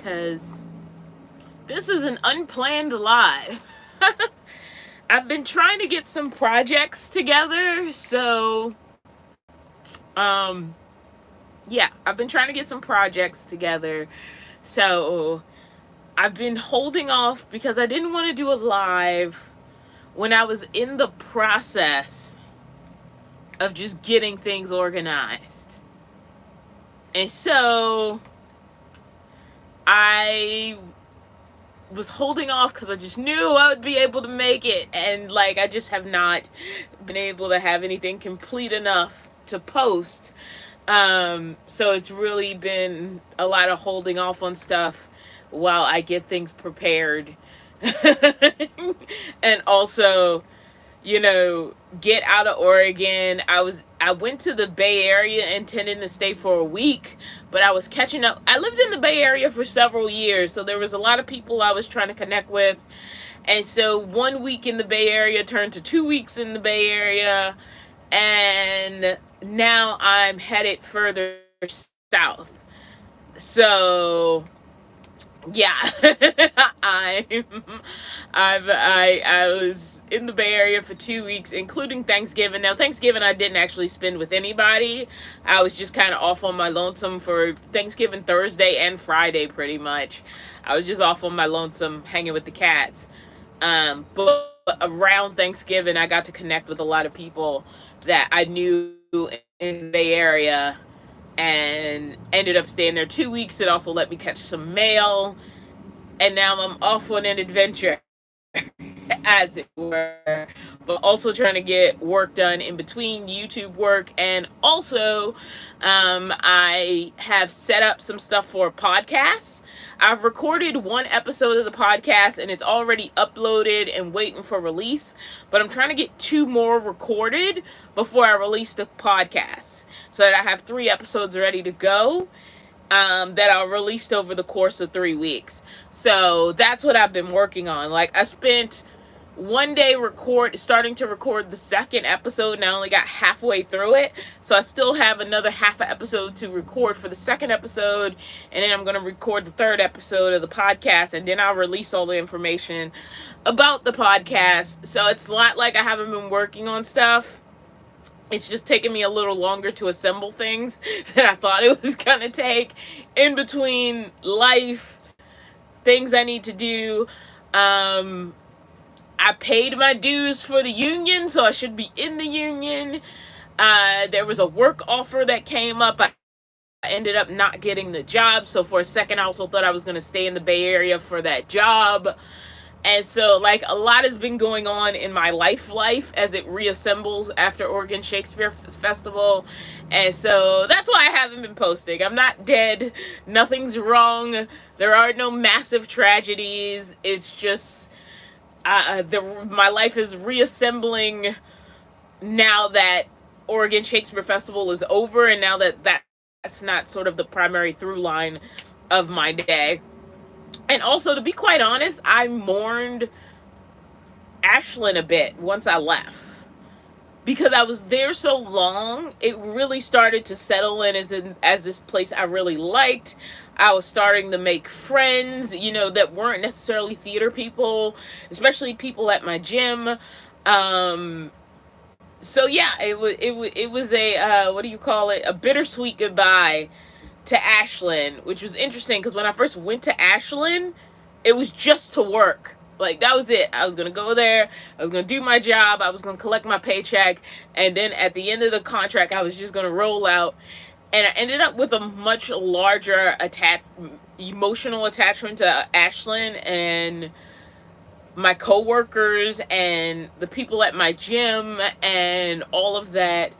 because this is an unplanned live. I've been trying to get some projects together, so um yeah, I've been trying to get some projects together. So I've been holding off because I didn't want to do a live when I was in the process of just getting things organized. And so I was holding off because I just knew I would be able to make it, and like I just have not been able to have anything complete enough to post. So it's really been a lot of holding off on stuff while I get things prepared. And also, get out of Oregon. I went to the Bay Area intending to stay for a week, but I was catching up. I lived in the Bay Area for several years, so there was a lot of people I was trying to connect with. And so 1 week in the Bay Area turned to 2 weeks in the Bay Area, and now I'm headed further south. So yeah, I was in the Bay Area for 2 weeks, including Thanksgiving. Now, Thanksgiving I didn't actually spend with anybody. I was just kind of off on my lonesome for Thanksgiving Thursday and Friday, pretty much. I was just off on my lonesome, hanging with the cats. But around Thanksgiving, I got to connect with a lot of people that I knew in the Bay Area, and ended up staying there 2 weeks. It also let me catch some mail, and now I'm off on an adventure, as it were, but also trying to get work done in between YouTube work. And also I have set up some stuff for podcasts. I've recorded one episode of the podcast and it's already uploaded and waiting for release, but I'm trying to get 2 more recorded before I release the podcast, so that I have 3 episodes ready to go, that I'll release over the course of 3 weeks. So that's what I've been working on. Like, I spent one day starting to record the second episode, and I only got halfway through it. So I still have another half an episode to record for the second episode, and then I'm going to record the third episode of the podcast, and then I'll release all the information about the podcast. So it's not like I haven't been working on stuff. It's just taking me a little longer to assemble things than I thought it was going to take, in between life, things I need to do. I paid my dues for the union, so I should be in the union. There was a work offer that came up. I ended up not getting the job, so for a second I also thought I was going to stay in the Bay Area for that job. And so, like, a lot has been going on in my life as it reassembles after Oregon Shakespeare Festival. And so that's why I haven't been posting. I'm not dead. Nothing's wrong. There are no massive tragedies. It's just my life is reassembling now that Oregon Shakespeare Festival is over, and now that that's not sort of the primary through line of my day. And also, to be quite honest, I mourned Ashland a bit once I left, because I was there so long. It really started to settle in as this place I really liked. I was starting to make friends, that weren't necessarily theater people, especially people at my gym. So yeah, it was a what do you call it? A bittersweet goodbye to Ashland, which was interesting because when I first went to Ashland, it was just to work. Like, that was it. I was going to go there, I was going to do my job, I was going to collect my paycheck, and then at the end of the contract, I was just going to roll out. And I ended up with a much larger emotional attachment to Ashland and my coworkers and the people at my gym and all of that.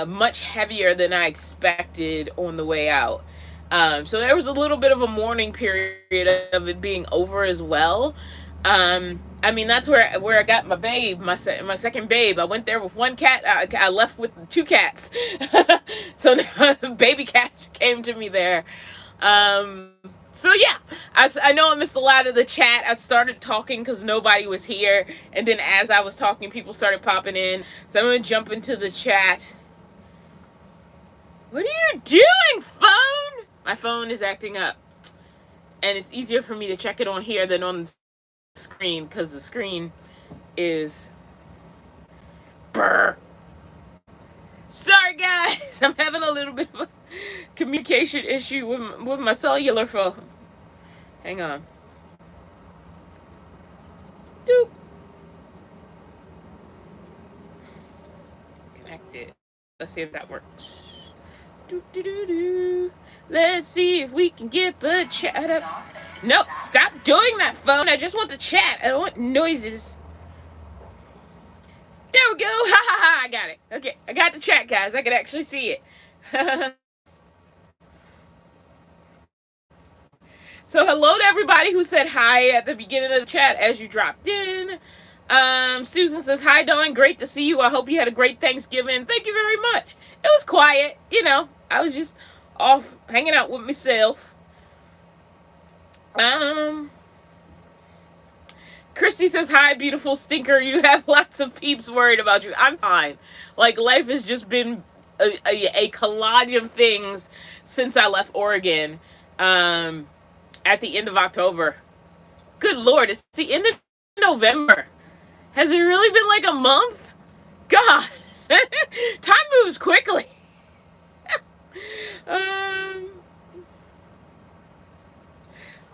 Much heavier than I expected on the way out. So there was a little bit of a mourning period of it being over as well. I mean, that's where I got my babe, my second babe. I went there with one cat. I left with 2 cats. So the baby cat came to me there. So yeah, I know I missed a lot of the chat. I started talking because nobody was here, and then as I was talking, people started popping in. So I'm going to jump into the chat. What are you doing, phone? My phone is acting up. And it's easier for me to check it on here than on the screen because the screen is brr. Sorry guys, I'm having a little bit of a communication issue with my cellular phone. Hang on. Doop. Connected. Let's see if that works. Doo, doo, doo, doo. Let's see if we can get the chat up. No, stop doing that, phone. I just want the chat. I don't want noises. There we go. Ha ha ha. I got it. Okay, I got the chat, guys. I can actually see it. So hello to everybody who said hi at the beginning of the chat as you dropped in. Susan says, hi, Dawn. Great to see you. I hope you had a great Thanksgiving. Thank you very much. It was quiet. You know, I was just off hanging out with myself. Christy says, hi, beautiful stinker. You have lots of peeps worried about you. I'm fine. Like, life has just been a collage of things since I left Oregon. At the end of October. Good Lord, it's the end of November. Has it really been like a month? God, time moves quickly.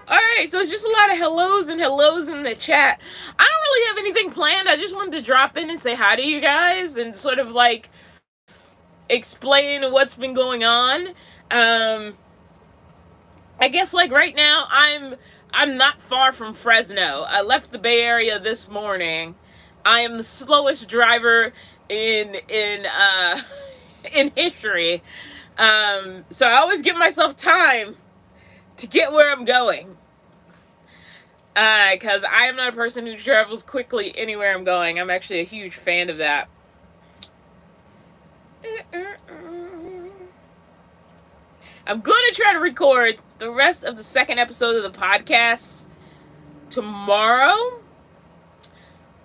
Alright, so it's just a lot of hellos and hellos in the chat. I don't really have anything planned. I just wanted to drop in and say hi to you guys and sort of like explain what's been going on. I guess like right now I'm not far from Fresno. I left the Bay Area this morning. I am the slowest driver in history. So I always give myself time to get where I'm going. Because I am not a person who travels quickly anywhere I'm going. I'm actually a huge fan of that. I'm going to try to record the rest of the second episode of the podcast tomorrow.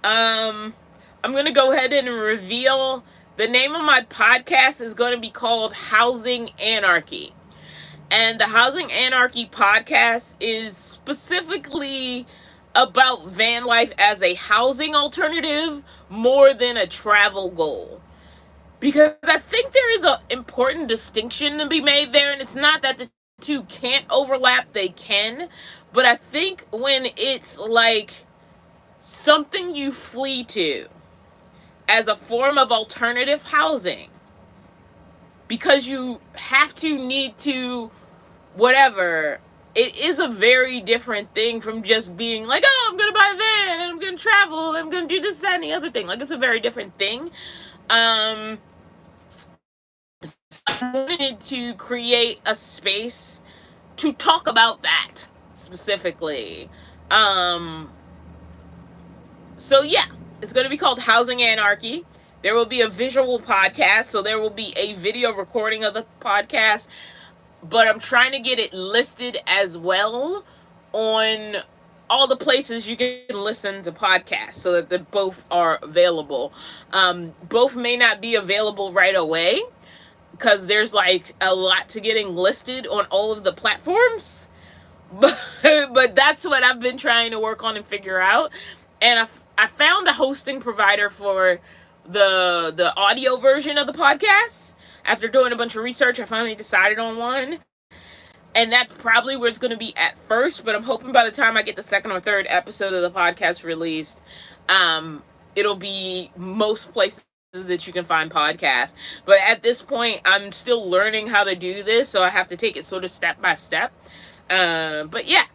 I'm going to go ahead and reveal the name of my podcast is going to be called Housing Anarchy. And the Housing Anarchy podcast is specifically about van life as a housing alternative more than a travel goal. Because I think there is an important distinction to be made there, and it's not that the two can't overlap, they can. But I think when it's like something you flee to as a form of alternative housing, because you have to, need to, whatever, it is a very different thing from just being like, oh, I'm going to buy a van, and I'm going to travel, and I'm going to do this, that, and the other thing. Like, it's a very different thing. I wanted to create a space to talk about that specifically. So yeah, it's going to be called Housing Anarchy. There will be a visual podcast, so there will be a video recording of the podcast, but I'm trying to get it listed as well on all the places you can listen to podcasts so that they both are available. Both may not be available right away, because there's like a lot to getting listed on all of the platforms. But that's what I've been trying to work on and figure out. And I found a hosting provider for the audio version of the podcast. After doing a bunch of research, I finally decided on one. And that's probably where it's going to be at first. But I'm hoping by the time I get the second or third episode of the podcast released, it'll be most places that you can find podcasts. But at this point, I'm still learning how to do this, so I have to take it sort of step by step. But yeah.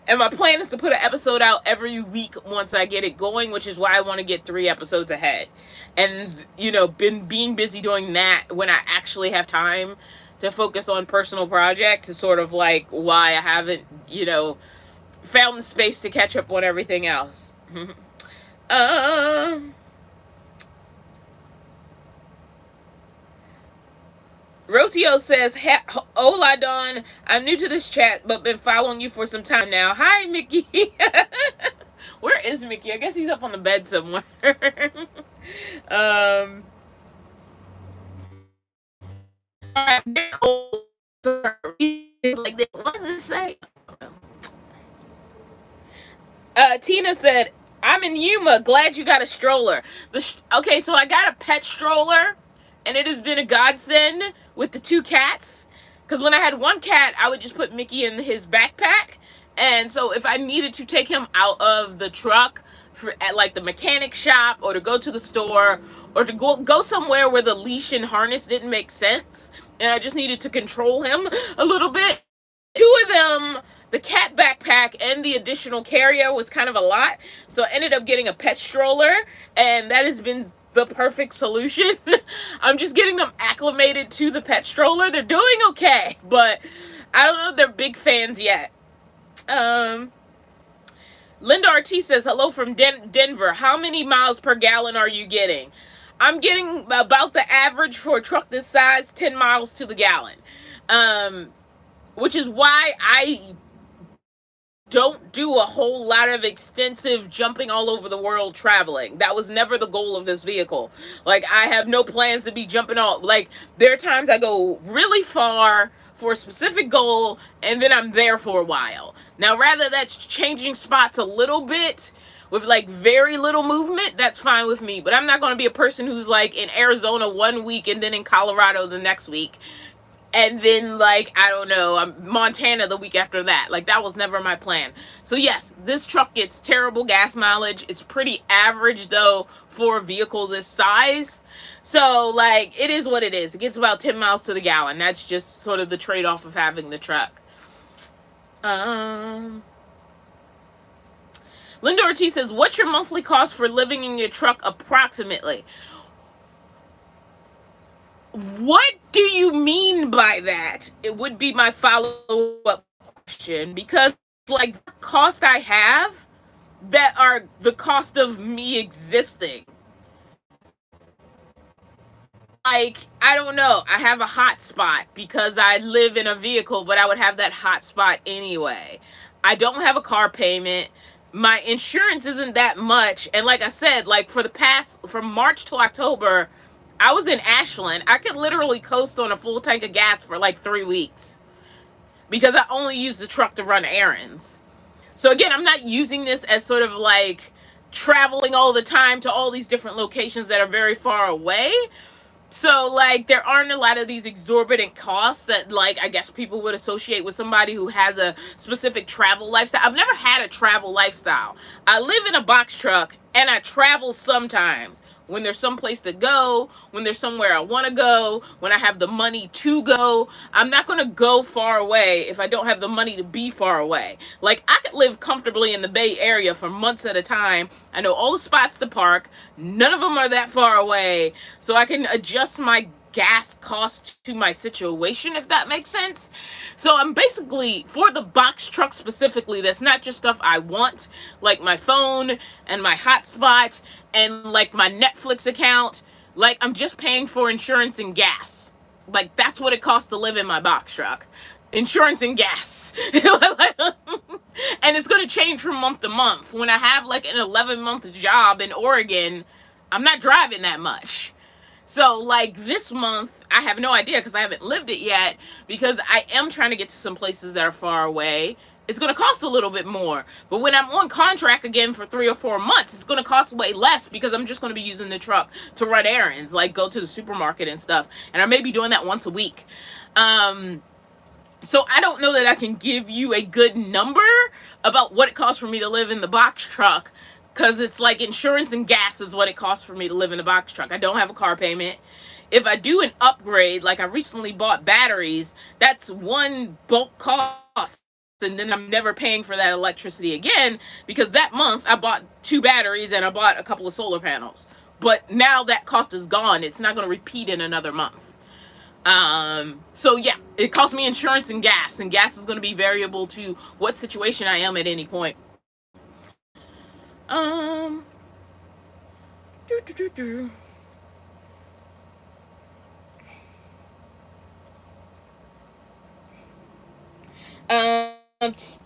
And my plan is to put an episode out every week once I get it going, which is why I want to get 3 episodes ahead. And, you know, being busy doing that when I actually have time to focus on personal projects is sort of like why I haven't, you know, found the space to catch up on everything else. Rocio says, hola, Dawn. I'm new to this chat, but been following you for some time now. Hi, Mickey. Where is Mickey? I guess he's up on the bed somewhere. Like, what's say? Tina said, I'm in Yuma. Glad you got a stroller. Okay, so I got a pet stroller, and it has been a godsend with the 2 cats. Because when I had 1 cat, I would just put Mickey in his backpack. And so if I needed to take him out of the truck at like the mechanic shop, or to go to the store, or to go somewhere where the leash and harness didn't make sense, and I just needed to control him a little bit, 2 of them, the cat backpack and the additional carrier, was kind of a lot. So I ended up getting a pet stroller, and that has been the perfect solution. I'm just getting them acclimated to the pet stroller. They're doing okay, but I don't know if they're big fans yet. Linda Ortiz says, hello from Denver. How many miles per gallon are you getting? I'm getting about the average for a truck this size, 10 miles to the gallon. Which is why I don't do a whole lot of extensive jumping all over the world traveling. That was never the goal of this vehicle. Like, I have no plans to be jumping all, like, there are times I go really far for a specific goal, and then I'm there for a while. Now, rather that's changing spots a little bit with like very little movement, that's fine with me. But I'm not going to be a person who's like in Arizona 1 week and then in Colorado the next week, and then, like, I don't know, Montana the week after that. Like, that was never my plan. So yes, this truck gets terrible gas mileage. It's pretty average, though, for a vehicle this size. So, like, it is what it is. It gets about 10 miles to the gallon. That's just sort of the trade-off of having the truck. Linda Ortiz says, what's your monthly cost for living in your truck approximately? What do you mean by that? It would be my follow-up question, because like the cost I have that are the cost of me existing. Like, I don't know. I have a hot spot because I live in a vehicle, but I would have that hot spot anyway. I don't have a car payment. My insurance isn't that much. And like I said, like from March to October, I was in Ashland. I could literally coast on a full tank of gas for like 3 weeks because I only use the truck to run errands. So again, I'm not using this as sort of like traveling all the time to all these different locations that are very far away. So, like, there aren't a lot of these exorbitant costs that, like, I guess people would associate with somebody who has a specific travel lifestyle. I've never had a travel lifestyle. I live in a box truck, and I travel sometimes. When there's someplace to go, when there's somewhere I want to go, when I have the money to go. I'm not going to go far away if I don't have the money to be far away. Like, I could live comfortably in the Bay Area for months at a time. I know all the spots to park. None of them are that far away. So I can adjust my gas cost to my situation, if that makes sense. So I'm basically, for the box truck specifically, that's not just stuff I want, like my phone and my hotspot and like my Netflix account. Like, I'm just paying for insurance and gas. Like, that's what it costs to live in my box truck. Insurance and gas. And it's going to change from month to month. When I have like an 11-month job in Oregon, I'm not driving that much. So, like, this month, I have no idea because I haven't lived it yet, because I am trying to get to some places that are far away. It's going to cost a little bit more. But when I'm on contract again for 3 or 4 months, it's going to cost way less because I'm just going to be using the truck to run errands, like go to the supermarket and stuff. And I may be doing that once a week. So I don't know that I can give you a good number about what it costs for me to live in the box truck, because it's like insurance and gas is what it costs for me to live in a box truck. I don't have a car payment. If I do an upgrade, like I recently bought batteries, that's one bulk cost. And then I'm never paying for that electricity again, because that month I bought 2 batteries and I bought a couple of solar panels. But now that cost is gone. It's not going to repeat in another month. So yeah, it costs me insurance and gas is going to be variable to what situation I am at any point. Um,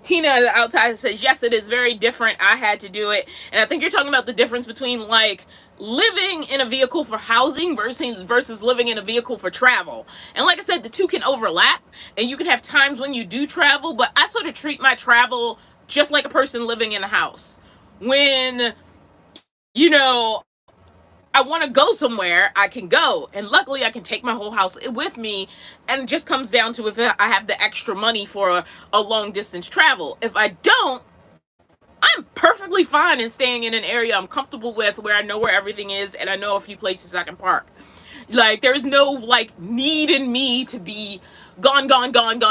Tina outside says, yes, it is very different. I had to do it. And I think you're talking about the difference between like living in a vehicle for housing versus living in a vehicle for travel. And like I said, the two can overlap and you can have times when you do travel, but I sort of treat my travel just like a person living in a house. When, you know, I want to go somewhere, I can go. And luckily, I can take my whole house with me. And it just comes down to if I have the extra money for a long distance travel. If I don't, I'm perfectly fine in staying in an area I'm comfortable with where I know where everything is and I know a few places I can park. Like, there's no, like, need in me to be gone, going.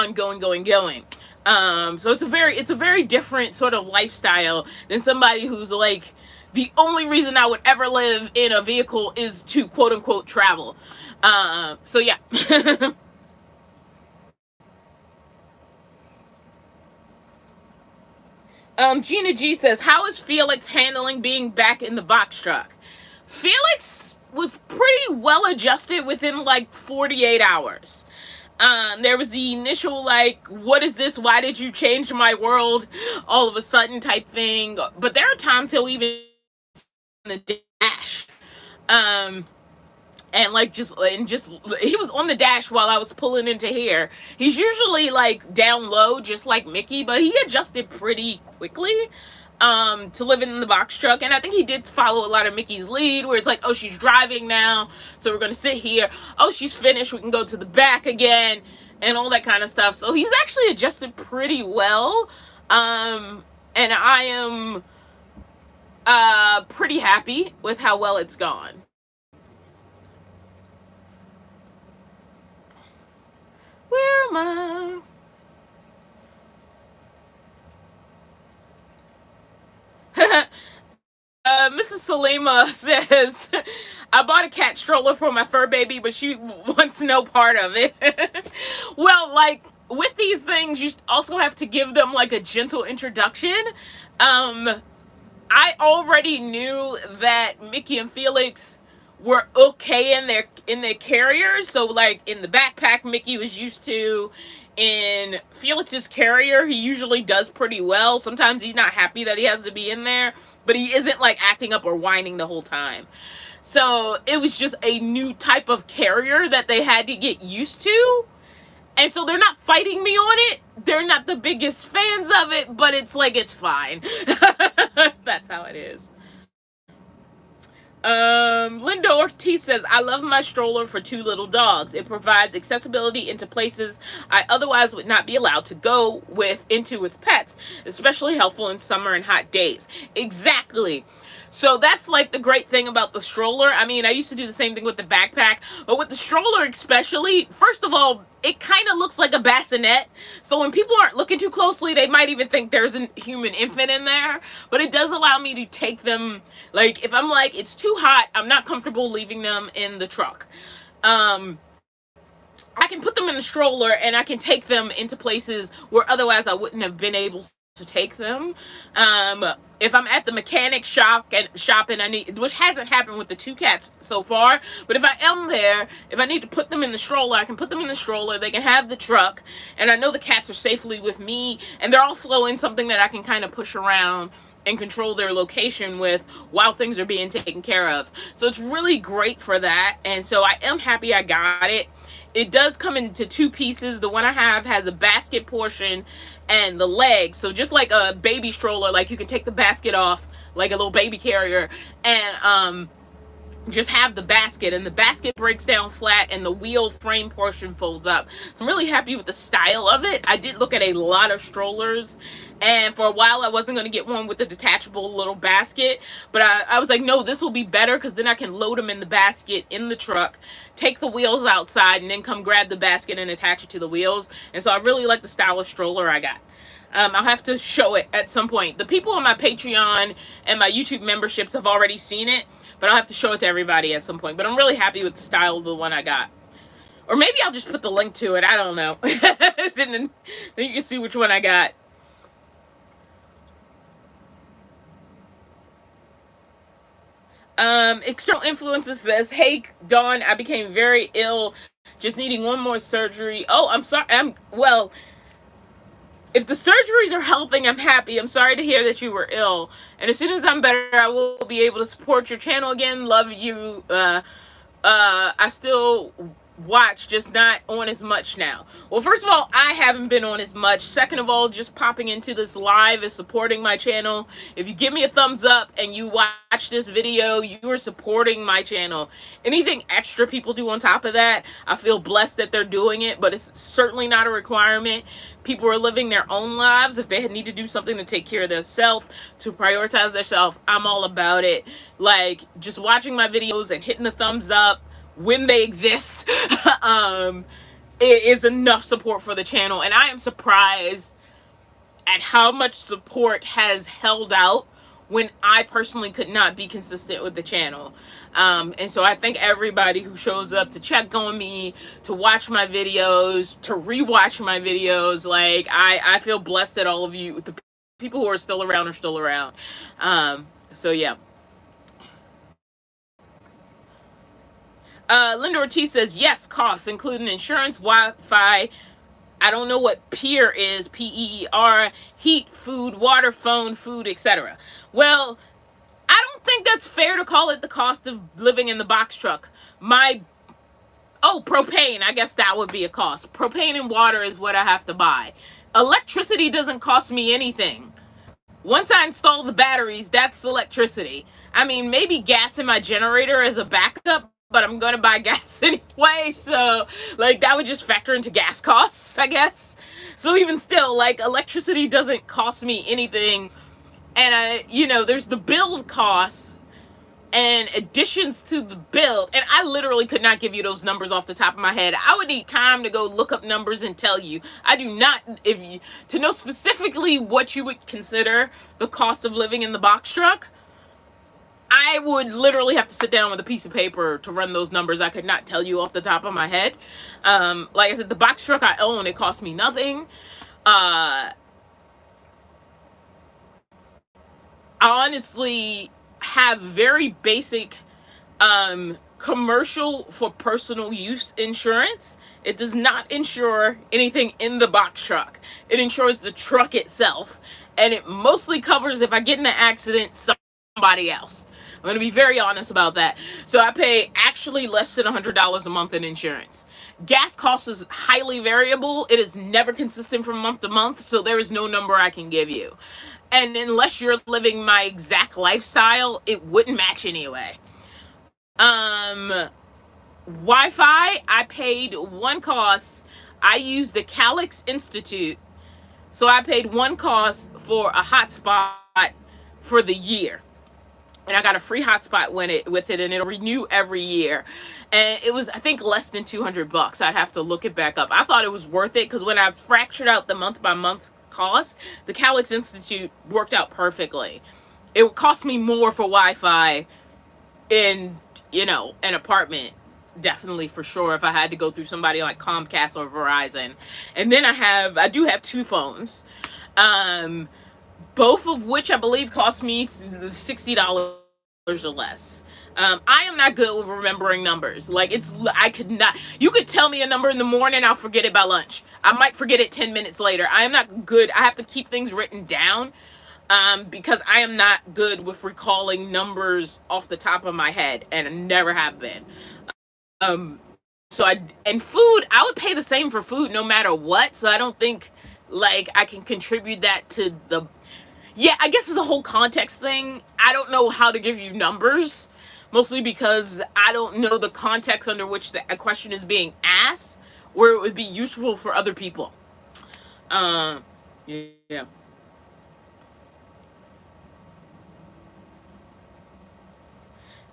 So it's a very different sort of lifestyle than somebody who's like, the only reason I would ever live in a vehicle is to quote unquote travel. So yeah. Gina G says, how is Felix handling being back in the box truck? Felix was pretty well adjusted within like 48 hours. There was the initial like, what is this? Why did you change my world all of a sudden type thing? But there are times he'll even in the dash. Um, and like just he was on the dash while I was pulling into here. He's usually like down low just like Mickey, but he adjusted pretty quickly to living in the box truck. And I think he did follow a lot of Mickey's lead where it's like, oh, she's driving now, so we're gonna sit here. Oh, she's finished, we can go to the back again, and all that kind of stuff. So he's actually adjusted pretty well. And I am pretty happy with how well it's gone. Where am I? Mrs. Salima says, I bought a cat stroller for my fur baby, but she wants no part of it. Well, like, with these things, you also have to give them, like, a gentle introduction. I already knew that Mickey and Felix were okay in their carriers. So like in the backpack Mickey was used to, in Felix's carrier he usually does pretty well. Sometimes he's not happy that he has to be in there, but he isn't like acting up or whining the whole time. So it was just a new type of carrier that they had to get used to. And so they're not fighting me on it. They're not the biggest fans of it, but it's like, it's fine. That's how it is. Linda Ortiz says, I love my stroller for two little dogs. It provides accessibility into places I otherwise would not be allowed to go into with pets, especially helpful in summer and hot days. Exactly. So that's like the great thing about the stroller. I mean, I used to do the same thing with the backpack, but with the stroller especially, first of all, it kind of looks like a bassinet. So when people aren't looking too closely, they might even think there's a human infant in there. But it does allow me to take them, like, if I'm like, it's too hot, I'm not comfortable leaving them in the truck. I can put them in the stroller and I can take them into places where otherwise I wouldn't have been able to take them. If I'm at the mechanic shop and I need, which hasn't happened with the two cats so far, but if I am there, if I need to put them in the stroller, I can put them in the stroller. They can have the truck, and I know the cats are safely with me, and they're also in something that I can kind of push around and control their location with while things are being taken care of. So it's really great for that, and so I am happy I got it. It does come into two pieces. The one I have has a basket portion and the legs. So just like a baby stroller, like you can take the basket off like a little baby carrier and just have the basket, and the basket breaks down flat and the wheel frame portion folds up. So I'm really happy with the style of it. I did look at a lot of strollers, and for a while I wasn't going to get one with the detachable little basket, but I was like, no, this will be better because then I can load them in the basket in the truck, take the wheels outside, and then come grab the basket and attach it to the wheels. And so I really like the style of stroller I got. I'll have to show it at some point. The people on my Patreon and my YouTube memberships have already seen it, but I'll have to show it to everybody at some point. But I'm really happy with the style of the one I got. Or maybe I'll just put the link to it. I don't know. then you can see which one I got. External influences says, hey, Dawn, I became very ill, just needing one more surgery. Oh, I'm sorry. Well, if the surgeries are helping, I'm happy. I'm sorry to hear that you were ill. And as soon as I'm better, I will be able to support your channel again. Love you. I still watch, just not on as much now. Well, first of all, I haven't been on as much. Second of all, just popping into this live is supporting my channel. If you give me a thumbs up and you watch this video, you are supporting my channel. Anything extra people do on top of that, I feel blessed that they're doing it, but it's certainly not a requirement. People are living their own lives. If they need to do something to take care of themselves, to prioritize themselves, I'm all about it. Like, just watching my videos and hitting the thumbs up when they exist it is enough support for the channel. And I am surprised at how much support has held out when I personally could not be consistent with the channel. And so I thank everybody who shows up to check on me, to watch my videos, to rewatch my videos. Like, I feel blessed that all of you, the people who are still around, are still around. So yeah. Linda Ortiz says, yes, costs, including insurance, Wi-Fi. I don't know what PEER is, P-E-E-R, heat, food, water, phone, food, etc. Well, I don't think that's fair to call it the cost of living in the box truck. Propane, I guess that would be a cost. Propane and water is what I have to buy. Electricity doesn't cost me anything. Once I install the batteries, that's electricity. I mean, maybe gas in my generator as a backup, but I'm going to buy gas anyway, so, like, that would just factor into gas costs, I guess. So even still, like, electricity doesn't cost me anything, and, there's the build costs and additions to the build, and I literally could not give you those numbers off the top of my head. I would need time to go look up numbers and tell you. I do not, to know specifically what you would consider the cost of living in the box truck, I would literally have to sit down with a piece of paper to run those numbers. I could not tell you off the top of my head. Like I said, the box truck I own, it cost me nothing. I honestly have very basic commercial for personal use insurance. It does not insure anything in the box truck. It insures the truck itself. And it mostly covers if I get in an accident, somebody else. I'm going to be very honest about that. So I pay actually less than $100 a month in insurance. Gas cost is highly variable. It is never consistent from month to month, so there is no number I can give you. And unless you're living my exact lifestyle, it wouldn't match anyway. Wi-Fi, I paid one cost. I used the Calix Institute, so I paid one cost for a hotspot for the year. And I got a free hotspot with it, and it'll renew every year. And it was, I think, less than $200. I'd have to look it back up. I thought it was worth it because when I fractured out the month-by-month cost, the Calix Institute worked out perfectly. It would cost me more for Wi-Fi in, an apartment, definitely, for sure, if I had to go through somebody like Comcast or Verizon. And then I do have two phones. Both of which I believe cost me $60 or less. I am not good with remembering numbers. Like, I could not, you could tell me a number in the morning, I'll forget it by lunch. I might forget it 10 minutes later. I am not good. I have to keep things written down, because I am not good with recalling numbers off the top of my head, and I never have been. And food, I would pay the same for food no matter what, so I don't think, like, I can contribute that to yeah, I guess it's a whole context thing. I don't know how to give you numbers, mostly because I don't know the context under which a question is being asked, where it would be useful for other people. Yeah.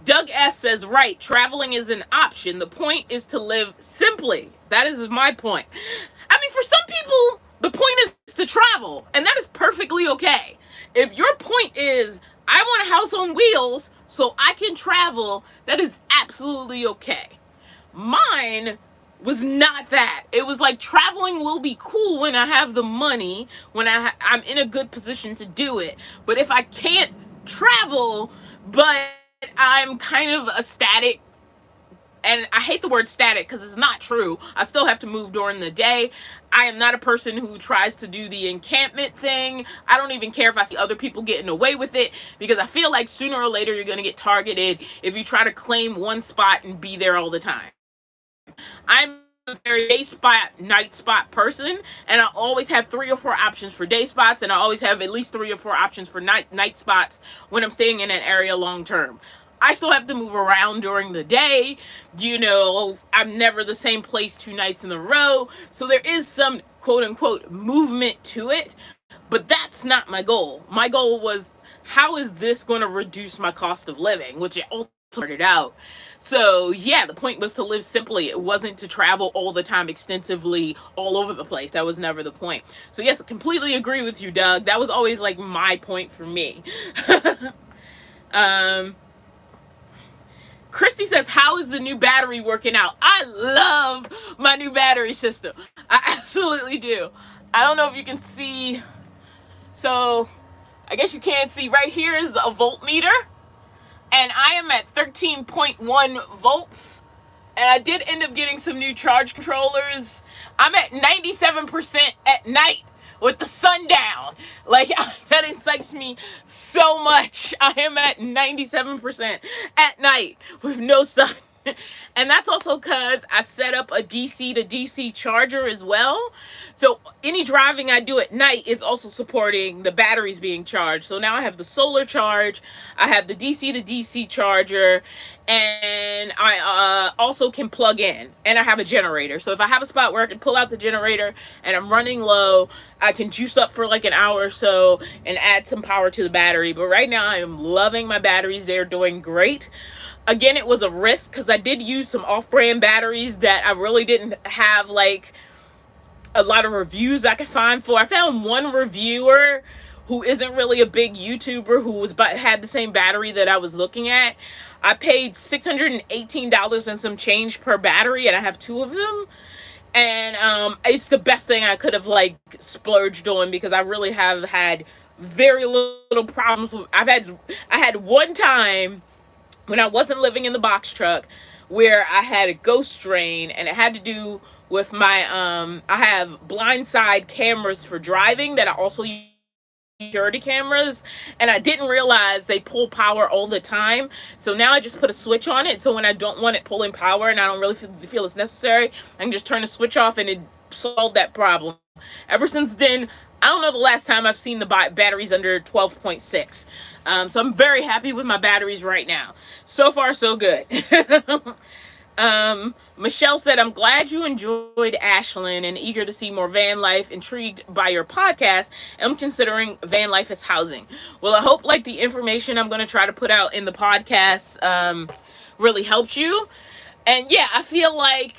Doug S. says, right, traveling is an option. The point is to live simply. That is my point. I mean, for some people, the point is to travel, and that is perfectly okay. If your point is, I want a house on wheels so I can travel, that is absolutely okay. Mine was not that. It was like, traveling will be cool when I have the money, when I'm in a good position to do it. But if I can't travel, but I'm kind of a static and I hate the word static because it's not true. I still have to move during the day. I am not a person who tries to do the encampment thing. I don't even care if I see other people getting away with it, because I feel like sooner or later you're going to get targeted if you try to claim one spot and be there all the time. I'm a very day spot, night spot person, and I always have 3 or 4 options for day spots, and I always have at least 3 or 4 options for night spots when I'm staying in an area long term. I still have to move around during the day. I'm never the same place 2 nights in a row. So there is some quote unquote movement to it, but that's not my goal. My goal was, how is this going to reduce my cost of living, which it ultimately started out. So yeah, the point was to live simply. It wasn't to travel all the time extensively all over the place. That was never the point. So yes, I completely agree with you, Doug. That was always like my point for me. Christy says, how is the new battery working out? I love my new battery system. I absolutely do. I don't know if you can see. So I guess you can't see. Right here is a voltmeter. And I am at 13.1 volts. And I did end up getting some new charge controllers. I'm at 97% at night with the sun down. Like, that excites me so much. I am at 97% at night with no sun. And that's also because I set up a DC to DC charger as well. So any driving I do at night is also supporting the batteries being charged. So now I have the solar charge, I have the DC to DC charger, and I also can plug in, and I have a generator. So if I have a spot where I can pull out the generator and I'm running low, I can juice up for like an hour or so and add some power to the battery. But right now I am loving my batteries. They're doing great. Again, it was a risk because I did use some off-brand batteries that I really didn't have like a lot of reviews I could find for. I found one reviewer who isn't really a big YouTuber who had the same battery that I was looking at. I paid $618 and some change per battery, and I have 2 of them. And it's the best thing I could have like splurged on, because I really have had very little problems with. I had one time when I wasn't living in the box truck where I had a ghost drain, and it had to do with my I have blindside cameras for driving that I also use security cameras, and I didn't realize they pull power all the time. So now I just put a switch on it, so when I don't want it pulling power and I don't really feel it's necessary, I can just turn the switch off and it solved that problem. Ever since then, I don't know the last time I've seen the batteries under 12.6. So I'm very happy with my batteries right now. So far, so good. Michelle said, I'm glad you enjoyed Ashland and eager to see more van life, intrigued by your podcast. I'm considering van life as housing. Well, I hope like the information I'm going to try to put out in the podcast really helped you. And yeah, I feel like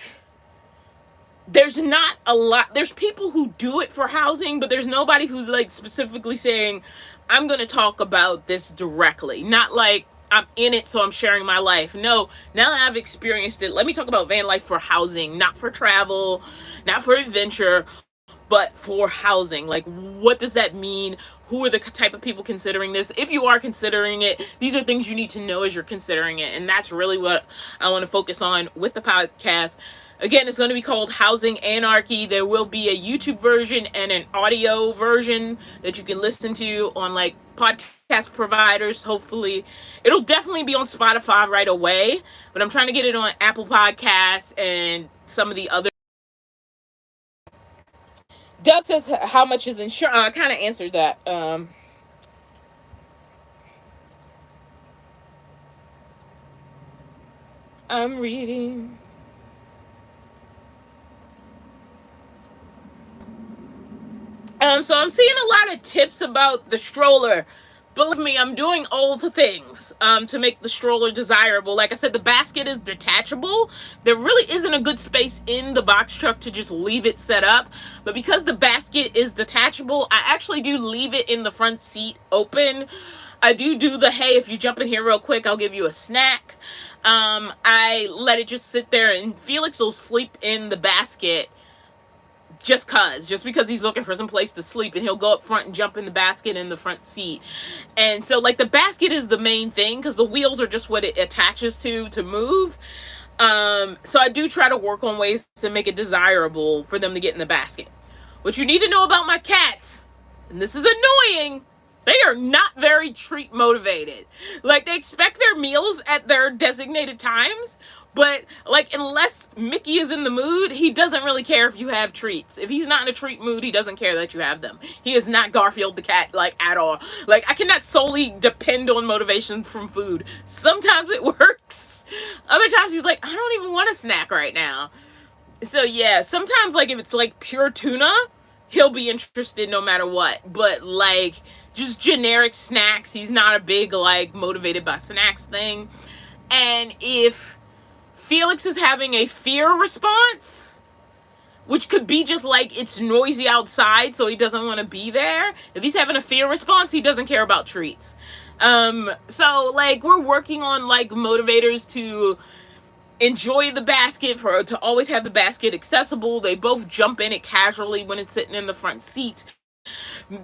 there's not a lot. There's people who do it for housing, but there's nobody who's like specifically saying, I'm going to talk about this directly. Not like I'm in it, so I'm sharing my life. No, now that I've experienced it, let me talk about van life for housing, not for travel, not for adventure, but for housing. Like, what does that mean? Who are the type of people considering this? If you are considering it, these are things you need to know as you're considering it. And that's really what I want to focus on with the podcast. Again, it's going to be called Housing Anarchy. There will be a YouTube version and an audio version that you can listen to on like podcast providers. Hopefully, it'll definitely be on Spotify right away, but I'm trying to get it on Apple Podcasts and some of the other. Doug says, how much is insurance? I kind of answered that. I'm reading. So I'm seeing a lot of tips about the stroller. Believe me, I'm doing all the things to make the stroller desirable. Like I said, the basket is detachable. There really isn't a good space in the box truck to just leave it set up. But because the basket is detachable, I actually do leave it in the front seat open. I do the, hey, if you jump in here real quick, I'll give you a snack. I let it just sit there, and Felix will sleep in the basket just because he's looking for some place to sleep, and he'll go up front and jump in the basket in the front seat. And so like the basket is the main thing, because the wheels are just what it attaches to move. So I do try to work on ways to make it desirable for them to get in the basket. What you need to know about my cats, and this is annoying, they are not very treat motivated. Like, they expect their meals at their designated times, but like, unless Mickey is in the mood, he doesn't really care if you have treats. If he's not in a treat mood, he doesn't care that you have them. He is not Garfield the cat, like, at all. Like, I cannot solely depend on motivation from food. Sometimes it works. Other times he's like, I don't even want a snack right now. So yeah, sometimes, like, if it's like pure tuna, he'll be interested no matter what. But like, just generic snacks, he's not a big, like, motivated by snacks thing. And if Felix is having a fear response, which could be just like it's noisy outside, so he doesn't want to be there. If he's having a fear response, he doesn't care about treats. So like, we're working on like motivators to enjoy the basket, for to always have the basket accessible. They both jump in it casually when it's sitting in the front seat.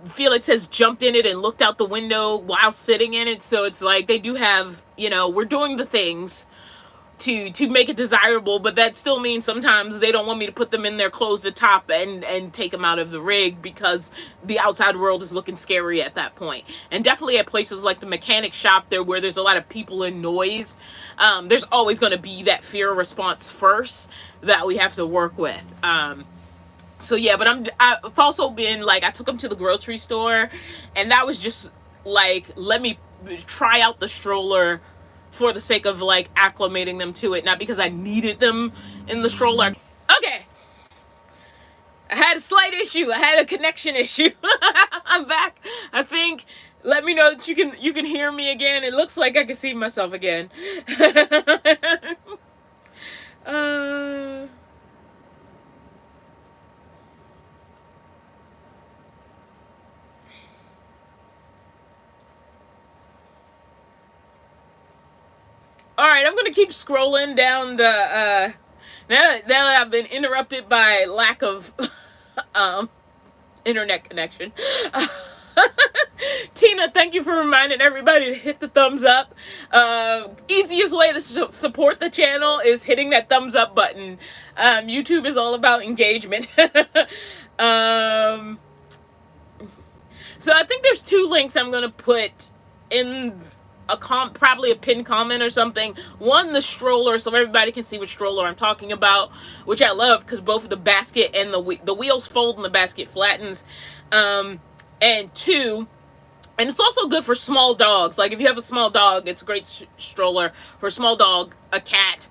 Felix has jumped in it and looked out the window while sitting in it, so it's like they do have, you know, we're doing the things to make it desirable, but that still means sometimes they don't want me to put them in there close the top and take them out of the rig, because the outside world is looking scary at that point. And definitely at places like the mechanic shop there, where there's a lot of people and noise, there's always going to be that fear response first that we have to work with. So yeah, but I've also been like, I took them to the grocery store, and that was just like, let me try out the stroller for the sake of like acclimating them to it, not because I needed them in the stroller. Okay, I had a slight issue. I had a connection issue. I'm back, I think. Let me know that you can hear me again. It looks like I can see myself again. All right, I'm gonna keep scrolling down the now that I've been interrupted by lack of internet connection. Tina, thank you for reminding everybody to hit the thumbs up. Easiest way to support the channel is hitting that thumbs up button. YouTube is all about engagement. So I think there's two links I'm gonna put in probably a pinned comment or something. One, the stroller, so everybody can see what stroller I'm talking about, which I love because both the basket and the wheels fold and the basket flattens. And two, and it's also good for small dogs. Like, if you have a small dog, it's a great stroller for a small dog, a cat,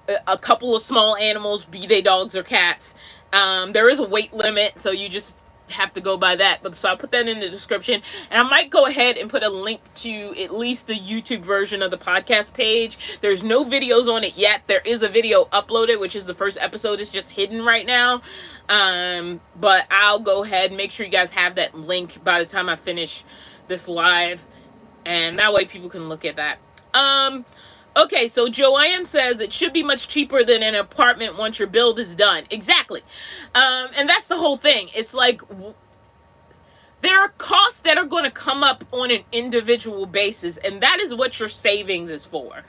a couple of small animals, be they dogs or cats. There is a weight limit, so you just have to go by that. But so I'll put that in the description, and I might go ahead and put a link to at least the YouTube version of the podcast page. There's no videos on it yet. There is a video uploaded, which is the first episode. It's just hidden right now, but I'll go ahead and make sure you guys have that link by the time I finish this live, and that way people can look at that. Okay, so Joanne says it should be much cheaper than an apartment once your build is done. Exactly. And that's the whole thing. It's like, there are costs that are going to come up on an individual basis, and that is what your savings is for.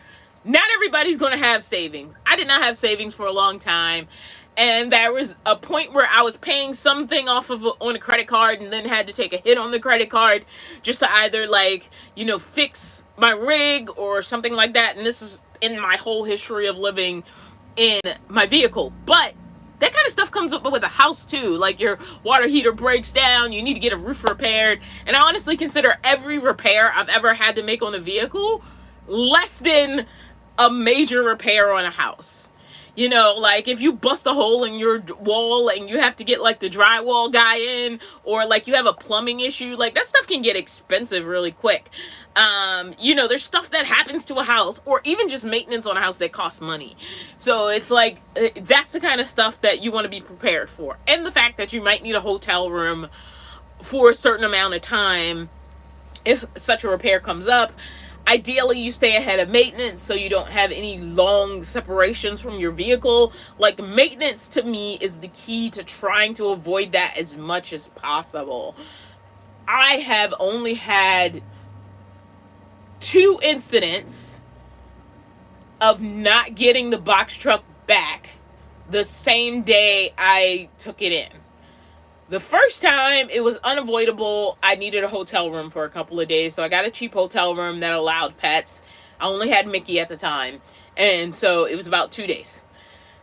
Not everybody's going to have savings. I did not have savings for a long time. And there was a point where I was paying something off of on a credit card, and then had to take a hit on the credit card just to either, like, you know, fix my rig or something like that. And this is in my whole history of living in my vehicle. But that kind of stuff comes up with a house too. Like, your water heater breaks down, you need to get a roof repaired. And I honestly consider every repair I've ever had to make on a vehicle less than a major repair on a house. You know, like, if you bust a hole in your wall and you have to get, like, the drywall guy in, or, like, you have a plumbing issue, like, that stuff can get expensive really quick. You know, there's stuff that happens to a house, or even just maintenance on a house, that costs money. So it's like, that's the kind of stuff that you want to be prepared for. And the fact that you might need a hotel room for a certain amount of time if such a repair comes up. Ideally, you stay ahead of maintenance so you don't have any long separations from your vehicle. Like, maintenance to me is the key to trying to avoid that as much as possible. I have only had 2 incidents of not getting the box truck back the same day I took it in. The first time, it was unavoidable. I needed a hotel room for a couple of days, so I got a cheap hotel room that allowed pets. I only had Mickey at the time, and so it was about 2 days.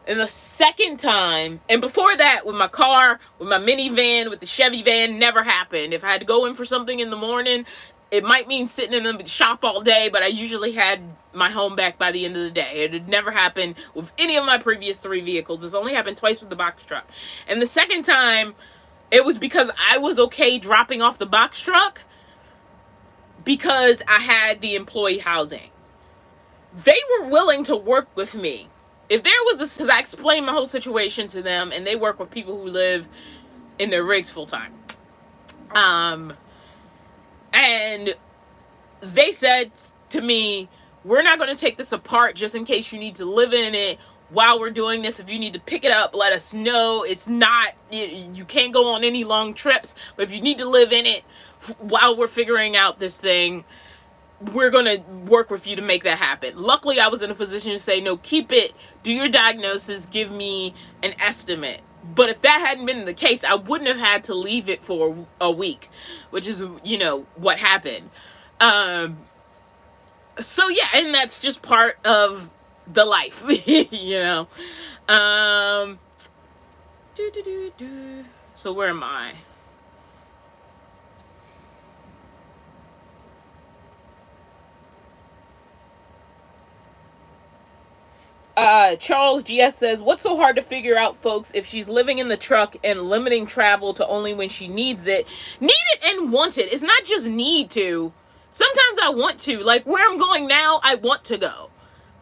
And the second time, and before that, with my car, with my minivan, with the Chevy van, never happened. If I had to go in for something in the morning, it might mean sitting in the shop all day, but I usually had my home back by the end of the day. It had never happened with any of my previous 3 vehicles. It's only happened twice with the box truck. And the second time, it was because I was okay dropping off the box truck because I had the employee housing. They were willing to work with me. If there was because I explained my whole situation to them, and they work with people who live in their rigs full time. And they said to me, we're not going to take this apart just in case you need to live in it while we're doing this. If you need to pick it up, let us know. It's not, you can't go on any long trips, but if you need to live in it while we're figuring out this thing, we're going to work with you to make that happen. Luckily, I was in a position to say, no, keep it, do your diagnosis, give me an estimate. But if that hadn't been the case, I wouldn't have had to leave it for a week, which is, what happened. So yeah, and that's just part of the life, So where am I? Charles GS says, what's so hard to figure out, folks, if she's living in the truck and limiting travel to only when she needs it? Need it and want it. It's not just need to. Sometimes I want to. Like where I'm going now, I want to go.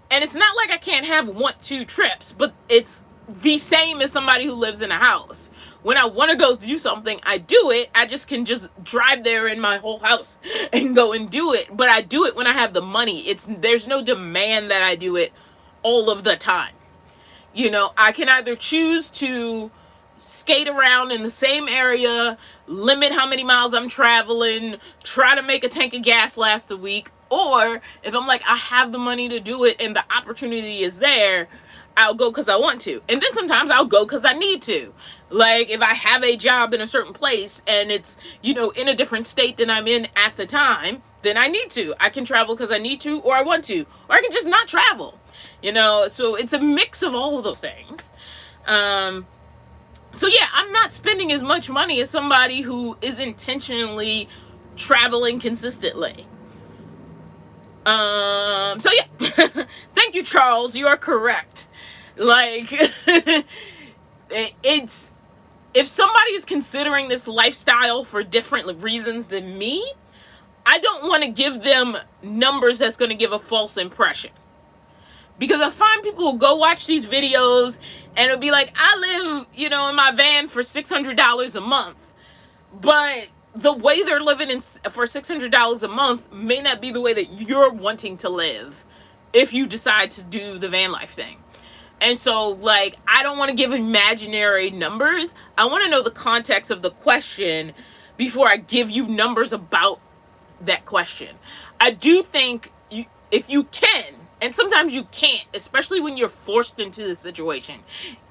And it's not like I can't have want to trips, but it's the same as somebody who lives in a house. When I want to go do something, I do it. I just can just drive there in my whole house and go and do it. But I do it when I have the money. There's no demand that I do it all of the time. I can either choose to skate around in the same area, limit how many miles I'm traveling, try to make a tank of gas last a week, or if I'm like, I have the money to do it and the opportunity is there, I'll go because I want to. And then sometimes I'll go because I need to. Like if I have a job in a certain place and it's, in a different state than I'm in at the time, then I need to. I can travel because I need to, or I want to, or I can just not travel. So it's a mix of all of those things. So yeah, I'm not spending as much money as somebody who is intentionally traveling consistently. So yeah, thank you, Charles. You are correct. Like, if somebody is considering this lifestyle for different reasons than me, I don't want to give them numbers that's going to give a false impression. Because I find people who go watch these videos and it'll be like, I live, in my van for $600 a month. But the way they're living for $600 a month may not be the way that you're wanting to live if you decide to do the van life thing. And so, like, I don't want to give imaginary numbers. I want to know the context of the question before I give you numbers about that question. I do think if you can, and sometimes you can't, especially when you're forced into the situation.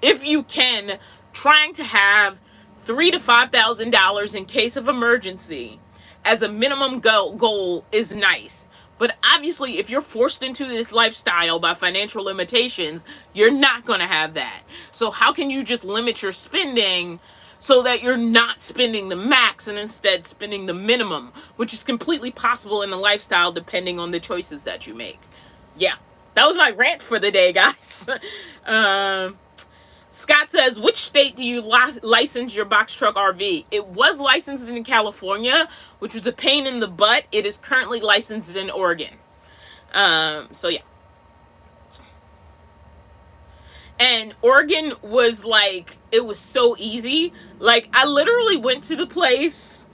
If you can, trying to have $3,000 to $5,000 in case of emergency as a minimum goal is nice. But obviously, if you're forced into this lifestyle by financial limitations, you're not going to have that. So how can you just limit your spending so that you're not spending the max and instead spending the minimum, which is completely possible in the lifestyle depending on the choices that you make. Yeah, that was my rant for the day, guys. Scott says, which state do you license your box truck RV? It was licensed in California, which was a pain in the butt. It is currently licensed in Oregon. So yeah. And Oregon was like, it was so easy. Like, I literally went to the place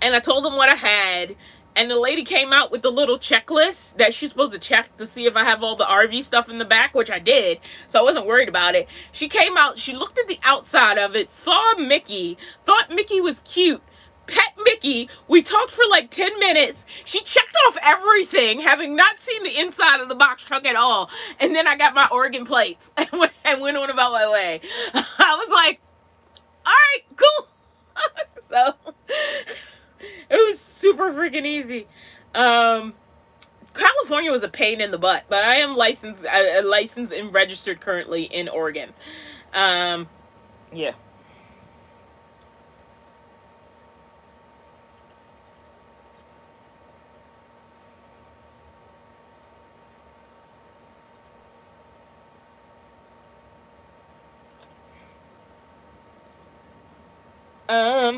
and I told them what I had. And the lady came out with the little checklist that she's supposed to check to see if I have all the RV stuff in the back, which I did. So I wasn't worried about it. She came out, she looked at the outside of it, saw Mickey, thought Mickey was cute, pet Mickey. We talked for like 10 minutes. She checked off everything, having not seen the inside of the box truck at all. And then I got my Oregon plates and went on about my way. I was like, all right, cool. So it was super freaking easy. California was a pain in the butt, but I am licensed and registered currently in Oregon. Yeah.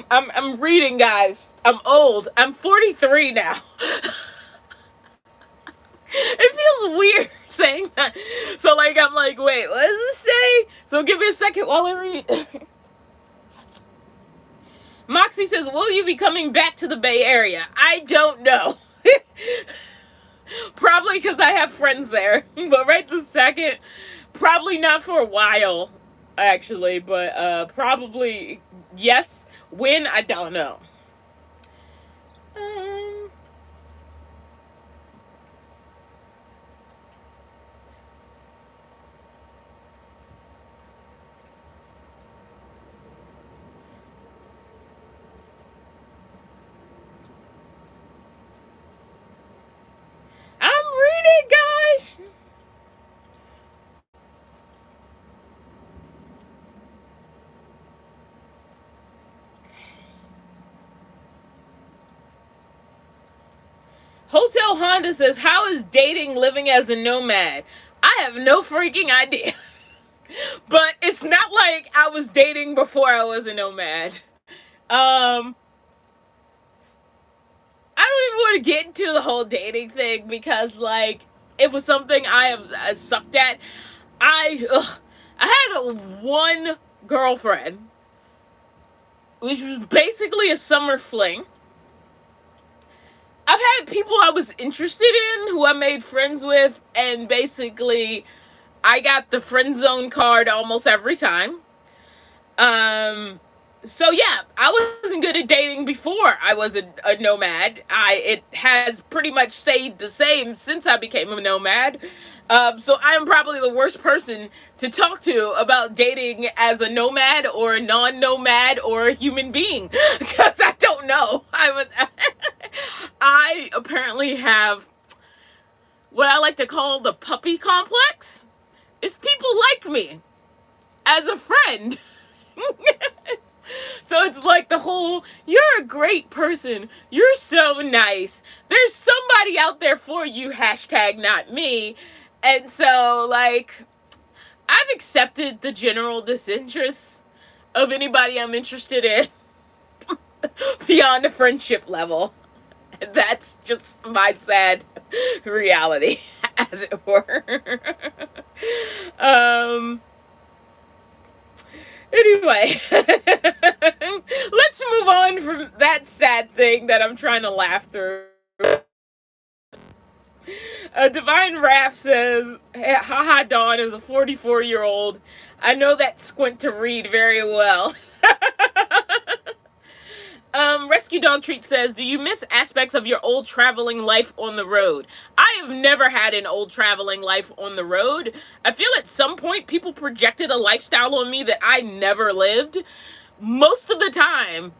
I'm reading, guys. I'm old. I'm 43 now. It feels weird saying that. So like I'm like, wait, what does this say? So give me a second while I read. Moxie says, will you be coming back to the Bay Area? I don't know. Probably because I have friends there. But right this second, probably not for a while, actually. But probably, yes. When? I don't know. I'm reading, guys. Hotel Honda says, how is dating living as a nomad? I have no freaking idea. But it's not like I was dating before I was a nomad. I don't even want to get into the whole dating thing because, like, it was something I sucked at. I had one girlfriend, which was basically a summer fling. I've had people I was interested in who I made friends with, and basically I got the friend zone card almost every time. So yeah, I wasn't good at dating before I was a nomad. It has pretty much stayed the same since I became a nomad. So I am probably the worst person to talk to about dating as a nomad or a non-nomad or a human being because I don't know. I apparently have what I like to call the puppy complex. Is people like me as a friend. So it's like the whole, you're a great person. You're so nice. There's somebody out there for you, hashtag not me. And so, like, I've accepted the general disinterest of anybody I'm interested in beyond a friendship level. That's just my sad reality, as it were. Anyway, let's move on from that sad thing that I'm trying to laugh through. Divine Rap says, hey, haha, Dawn is a 44-year-old. I know that squint to read very well. Rescue Dog Treat says, do you miss aspects of your old traveling life on the road? I have never had an old traveling life on the road. I feel at some point people projected a lifestyle on me that I never lived. Most of the time,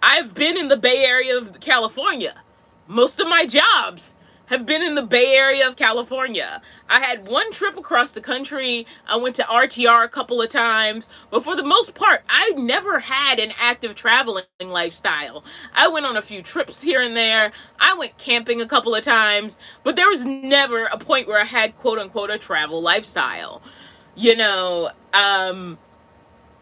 I've been in the Bay Area of California. Most of my jobs have been in the Bay Area of California. I had one trip across the country. I went to RTR a couple of times. But for the most part, I never had an active traveling lifestyle. I went on a few trips here and there. I went camping a couple of times. But there was never a point where I had, quote unquote, a travel lifestyle. You know,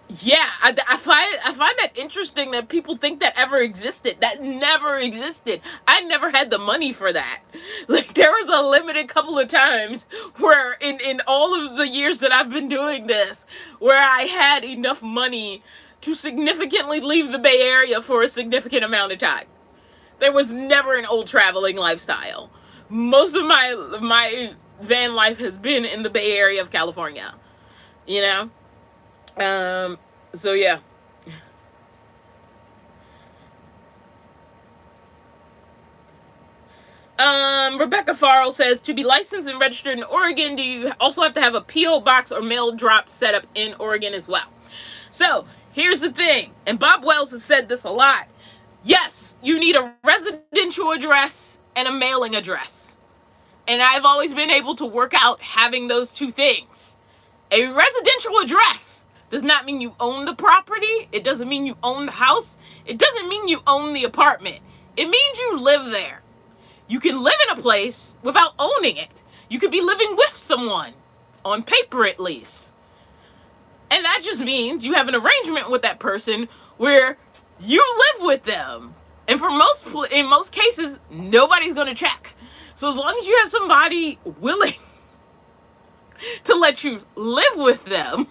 yeah, I find that interesting that people think that ever existed. That never existed. I never had the money for that. Like, there was a limited couple of times where in all of the years that I've been doing this, where I had enough money to significantly leave the Bay Area for a significant amount of time. There was never an old traveling lifestyle. Most of my van life has been in the Bay Area of California. You know? So yeah. Rebecca Farrell says, to be licensed and registered in Oregon, do you also have to have a P.O. box or mail drop set up in Oregon as well? So, here's the thing, and Bob Wells has said this a lot. Yes, you need a residential address and a mailing address. And I've always been able to work out having those two things. A residential address does not mean you own the property. It doesn't mean you own the house. It doesn't mean you own the apartment. It means you live there. You can live in a place without owning it. You could be living with someone, on paper at least. And that just means you have an arrangement with that person where you live with them. And in most cases, nobody's going to check. So as long as you have somebody willing to let you live with them,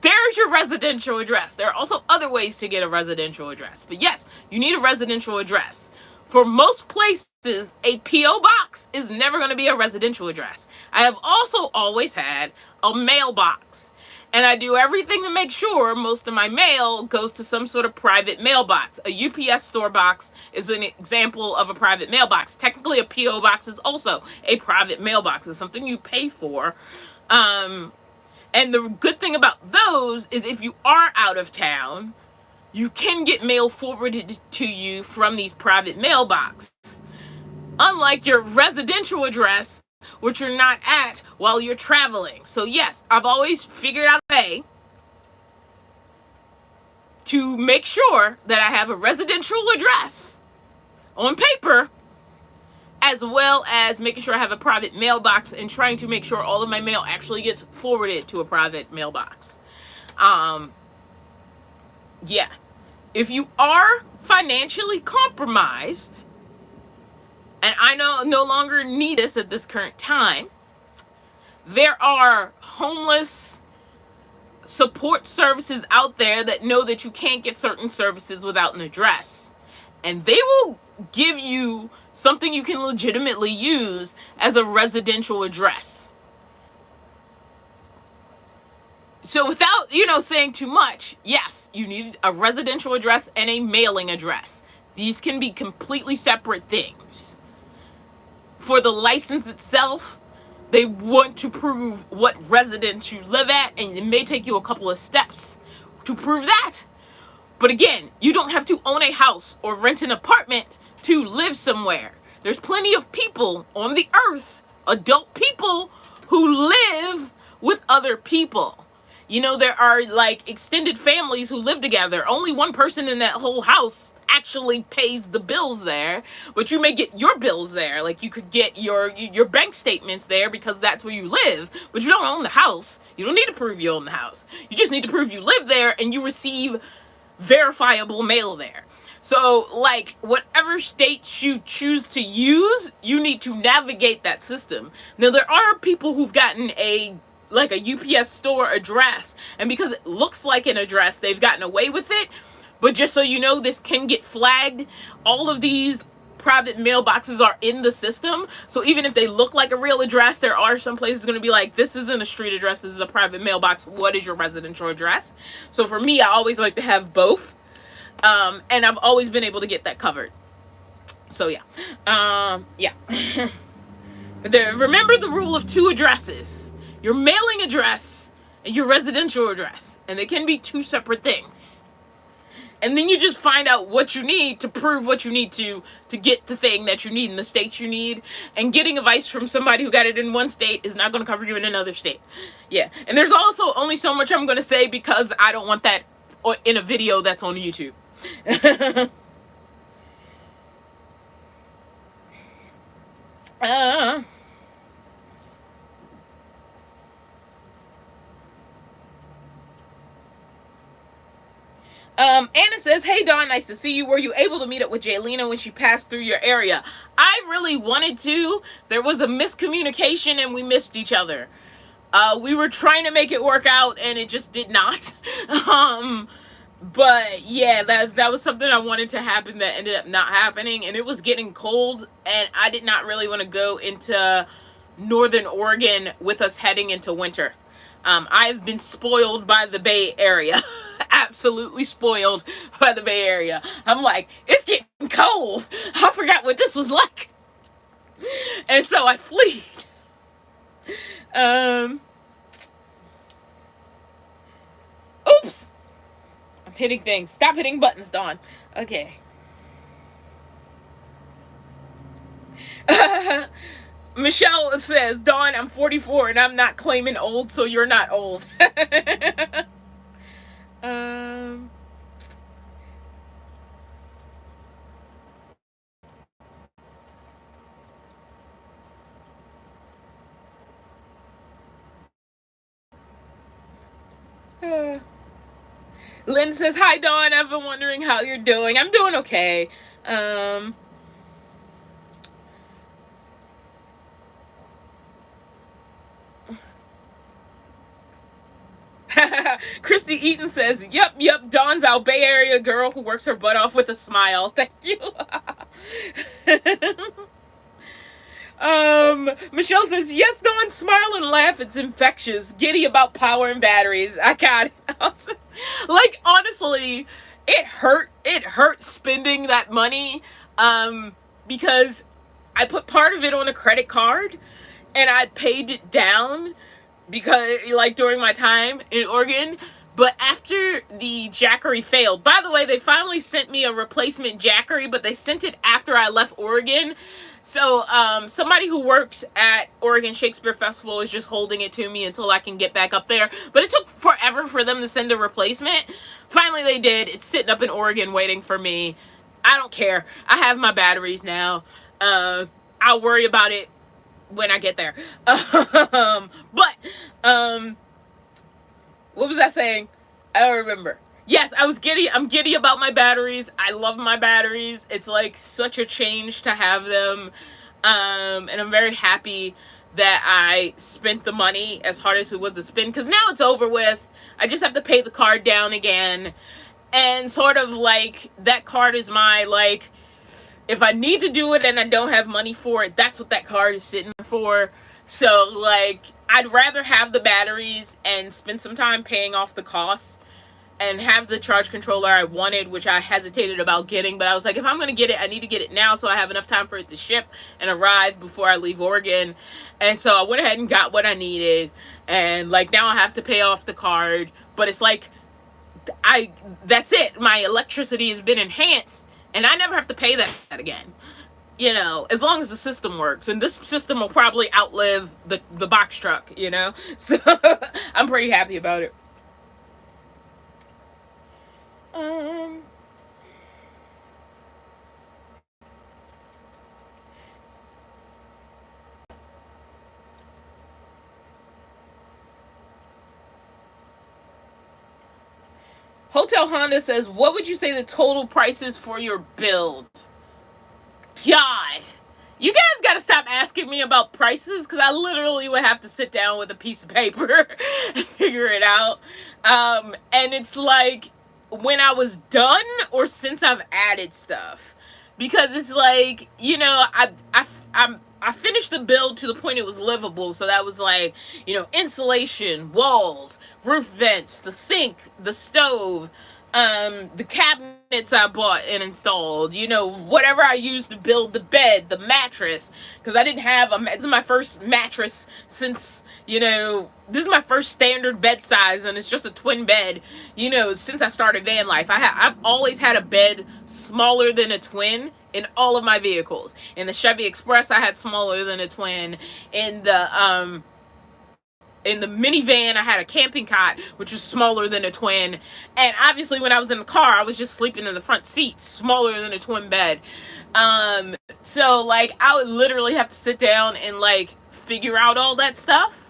there's your residential address. There are also other ways to get a residential address. But yes, you need a residential address. For most places, a P.O. box is never going to be a residential address. I have also always had a mailbox. And I do everything to make sure most of my mail goes to some sort of private mailbox. A UPS store box is an example of a private mailbox. Technically, a P.O. box is also a private mailbox. It's something you pay for. And the good thing about those is if you are out of town, you can get mail forwarded to you from these private mailboxes. Unlike your residential address, which you're not at while you're traveling. So yes, I've always figured out a way to make sure that I have a residential address on paper, as well as making sure I have a private mailbox and trying to make sure all of my mail actually gets forwarded to a private mailbox. Yeah. If you are financially compromised, and I no longer need this at this current time, there are homeless support services out there that know that you can't get certain services without an address. And they will give you something you can legitimately use as a residential address. So without, saying too much, yes, you need a residential address and a mailing address. These can be completely separate things. For the license itself, they want to prove what residence you live at, and it may take you a couple of steps to prove that. But again, you don't have to own a house or rent an apartment to live somewhere. There's plenty of people on the earth, adult people, who live with other people. There are extended families who live together. Only one person in that whole house actually pays the bills there, but you may get your bills there. Like you could get your bank statements there because that's where you live, but you don't own the house. You don't need to prove you own the house. You just need to prove you live there and you receive verifiable mail there. So whatever state you choose to use, you need to navigate that system. Now there are people who've gotten a UPS store address, and because it looks like an address, they've gotten away with it. But just so you know, this can get flagged. All of these private mailboxes are in the system. So even if they look like a real address, there are some places going to be like, this isn't a street address, this is a private mailbox. What is your residential address? So for me, I always like to have both. And I've always been able to get that covered. So yeah. Remember the rule of 2 addresses. Your mailing address and your residential address. And they can be 2 separate things. And then you just find out what you need to prove what you need to get the thing that you need in the state you need. And getting advice from somebody who got it in one state is not going to cover you in another state. Yeah. And there's also only so much I'm going to say because I don't want that in a video that's on YouTube. Anna says, hey Dawn, nice to see you. Were you able to meet up with Jaylena when she passed through your area? I really wanted to. There was a miscommunication and we missed each other. We were trying to make it work out and it just did not. But yeah, that was something I wanted to happen that ended up not happening, and it was getting cold and I did not really want to go into Northern Oregon with us heading into winter. I've been spoiled by the Bay Area. Absolutely spoiled by the Bay Area. I'm like, it's getting cold. I forgot what this was like. And so I fleed. Oops. I'm hitting things. Stop hitting buttons, Dawn. Okay. Michelle says, Dawn, I'm 44 and I'm not claiming old, so you're not old. Lynn says, hi, Dawn. I've been wondering how you're doing. I'm doing okay. Christy Eaton says, yep, Dawn's our Bay Area girl who works her butt off with a smile. Thank you. Michelle says, yes, Dawn, smile and laugh. It's infectious. Giddy about power and batteries. I got it. Like, honestly, it hurt spending that money, because I put part of it on a credit card and I paid it down because, like, during my time in Oregon. But after the Jackery failed, by the way, they finally sent me a replacement Jackery, but they sent it after I left Oregon. So somebody who works at Oregon Shakespeare Festival is just holding it to me until I can get back up there. But it took forever for them to send a replacement. Finally they did. It's sitting up in Oregon waiting for me. I don't care. I have my batteries now. I'll worry about it when I get there. What was I saying? I don't remember. Yes, I was giddy. I'm giddy about my batteries. I love my batteries. It's like such a change to have them. And I'm very happy that I spent the money as hard as it was to spend, because now it's over with. I just have to pay the card down again. And sort of like that card is my, like, if I need to do it and I don't have money for it, that's what that card is sitting for. So, like, I'd rather have the batteries and spend some time paying off the costs and have the charge controller I wanted, which I hesitated about getting. But I was like, if I'm going to get it, I need to get it now so I have enough time for it to ship and arrive before I leave Oregon. And so I went ahead and got what I needed. And, like, now I have to pay off the card. But it's like, that's it. My electricity has been enhanced. And I never have to pay that again. You know, as long as the system works. And this system will probably outlive the box truck, you know? So, I'm pretty happy about it. Hotel Honda says, what would you say the total price is for your build? God. You guys gotta stop asking me about prices, because I literally would have to sit down with a piece of paper and figure it out. And it's like, when I was done or since I've added stuff. Because it's like, you know, I finished the build to the point it was livable. So that was like, you know, insulation, walls, roof vents, the sink, the stove, the cabinets I bought and installed, you know, whatever I used to build the bed, the mattress, because I didn't have this is my first mattress since, you know, this is my first standard bed size, and it's just a twin bed, you know, since I started van life. I've always had a bed smaller than a twin in all of my vehicles. In the Chevy Express, I had smaller than a twin. In the minivan, I had a camping cot, which was smaller than a twin. And obviously, when I was in the car, I was just sleeping in the front seat, smaller than a twin bed. So, like, I would literally have to sit down and, like, figure out all that stuff.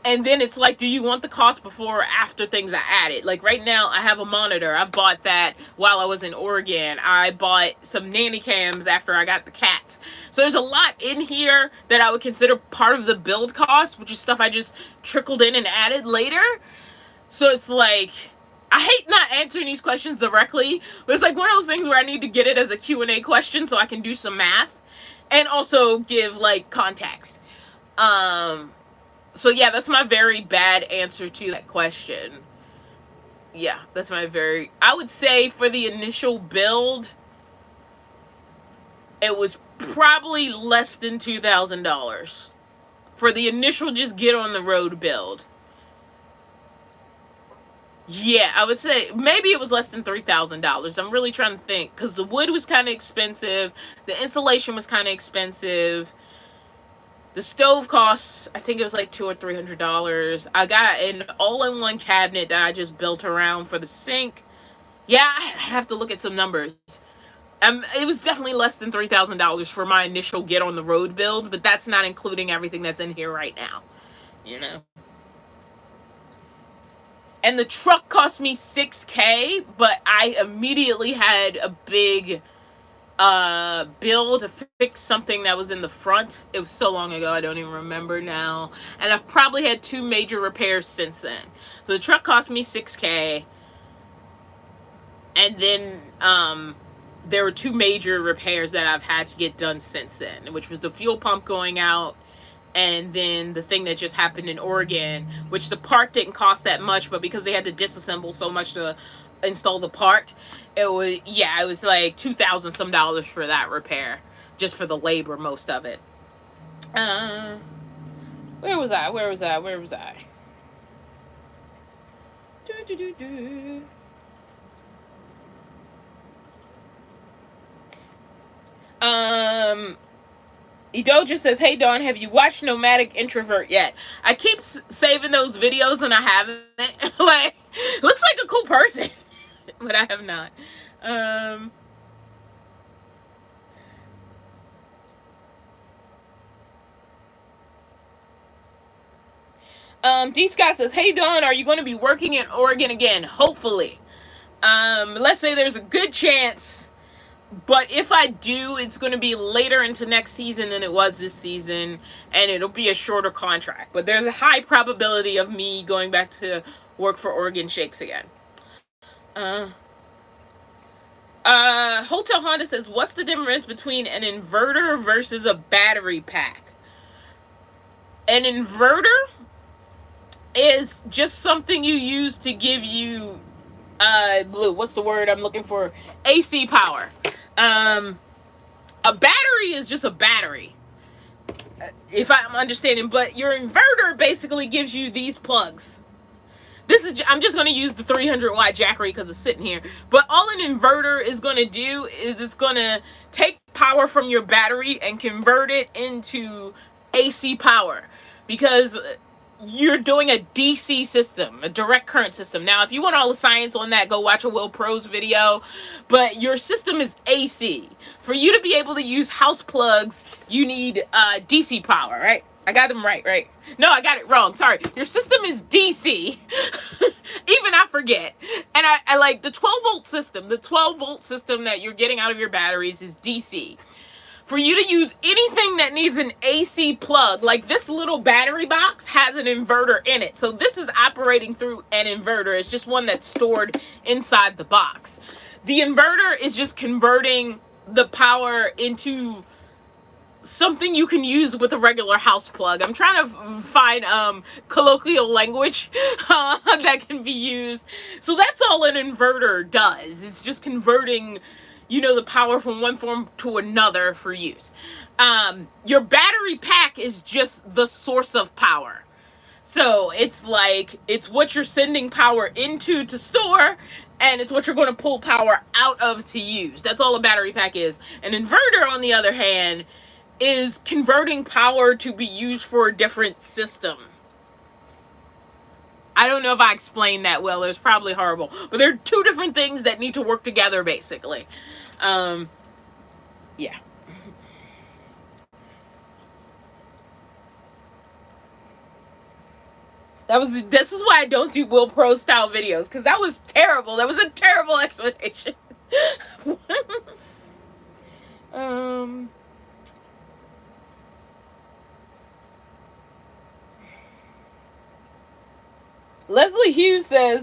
And then it's like, do you want the cost before or after things I added? Like, right now, I have a monitor. I bought that while I was in Oregon. I bought some nanny cams after I got the cats. So there's a lot in here that I would consider part of the build cost, which is stuff I just trickled in and added later. So it's like, I hate not answering these questions directly, but it's like one of those things where I need to get it as a Q&A question so I can do some math and also give, like, context. So yeah, that's my very bad answer to that question. Yeah, that's my very, I would say for the initial build, it was probably less than $2,000 for the initial just get on the road build. Yeah, I would say maybe it was less than $3,000. I'm really trying to think because the wood was kind of expensive, the insulation was kind of expensive. The stove costs, I think it was like $200 or $300. I got an all-in-one cabinet that I just built around for the sink. Yeah, I have to look at some numbers. It was definitely less than $3,000 for my initial get on the road build, but that's not including everything that's in here right now. You know. And the truck cost me $6,000, but I immediately had a big bill to fix something that was in the front. It was so long ago, I don't even remember now. And I've probably had 2 major repairs since then. So the truck cost me $6,000. And then there were 2 major repairs that I've had to get done since then, which was the fuel pump going out, and then the thing that just happened in Oregon, which the part didn't cost that much, but because they had to disassemble so much to install the part, it was like $2,000 some for that repair, just for the labor, most of it. Where was I? Edo just says, "Hey Dawn, have you watched Nomadic Introvert yet?" I keep saving those videos and I haven't. Like, looks like a cool person, but I have not. D Scott says, "Hey Dawn, are you going to be working in Oregon again?" Hopefully. Let's say there's a good chance. But if I do, it's going to be later into next season than it was this season, and it'll be a shorter contract. But there's a high probability of me going back to work for Oregon Shakes again. Hotel Honda says, "What's the difference between an inverter versus a battery pack?" An inverter is just something you use to give you what's the word I'm looking for? AC power. A battery is just a battery, if I'm understanding, but your inverter basically gives you these plugs. I'm just going to use the 300 watt Jackery because it's sitting here, but all an inverter is going to do is it's going to take power from your battery and convert it into AC power, because you're doing a DC system, a direct current system. Now, if you want all the science on that, go watch a Will Pro's video, but your system is AC. For you to be able to use house plugs, you need DC power, right? I got them right? No, I got it wrong. Sorry. Your system is DC. Even I forget. And I like the 12 volt system. The 12 volt system that you're getting out of your batteries is DC. For you to use anything that needs an AC plug, like this little battery box has an inverter in it. So this is operating through an inverter. It's just one that's stored inside the box. The inverter is just converting the power into something you can use with a regular house plug. I'm trying to find colloquial language that can be used. So that's all an inverter does. It's just converting, the power from one form to another for use. Your battery pack is just the source of power. So it's what you're sending power into to store, and it's what you're going to pull power out of to use. That's all a battery pack is. An inverter, on the other hand, is converting power to be used for a different system. I don't know if I explained that well. It was probably horrible. But they're 2 different things that need to work together, basically. Yeah. This is why I don't do Will Pro style videos, because that was terrible. That was a terrible explanation. Leslie Hughes says,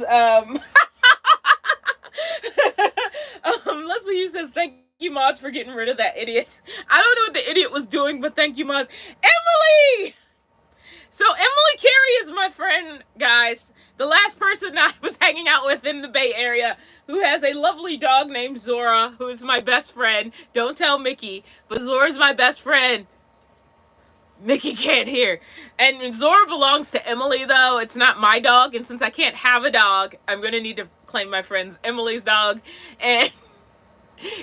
Leslie Hughes says, "Thank you, mods, for getting rid of that idiot." I don't know what the idiot was doing, but thank you, mods. Emily So Emily Carey is my friend, guys. The last person I was hanging out with in the Bay Area who has a lovely dog named Zora, who is my best friend. Don't tell Mickey, but Zora's my best friend. Mickey can't hear. And Zora belongs to Emily, though. It's not my dog. And since I can't have a dog, I'm going to need to claim my friend's Emily's dog. And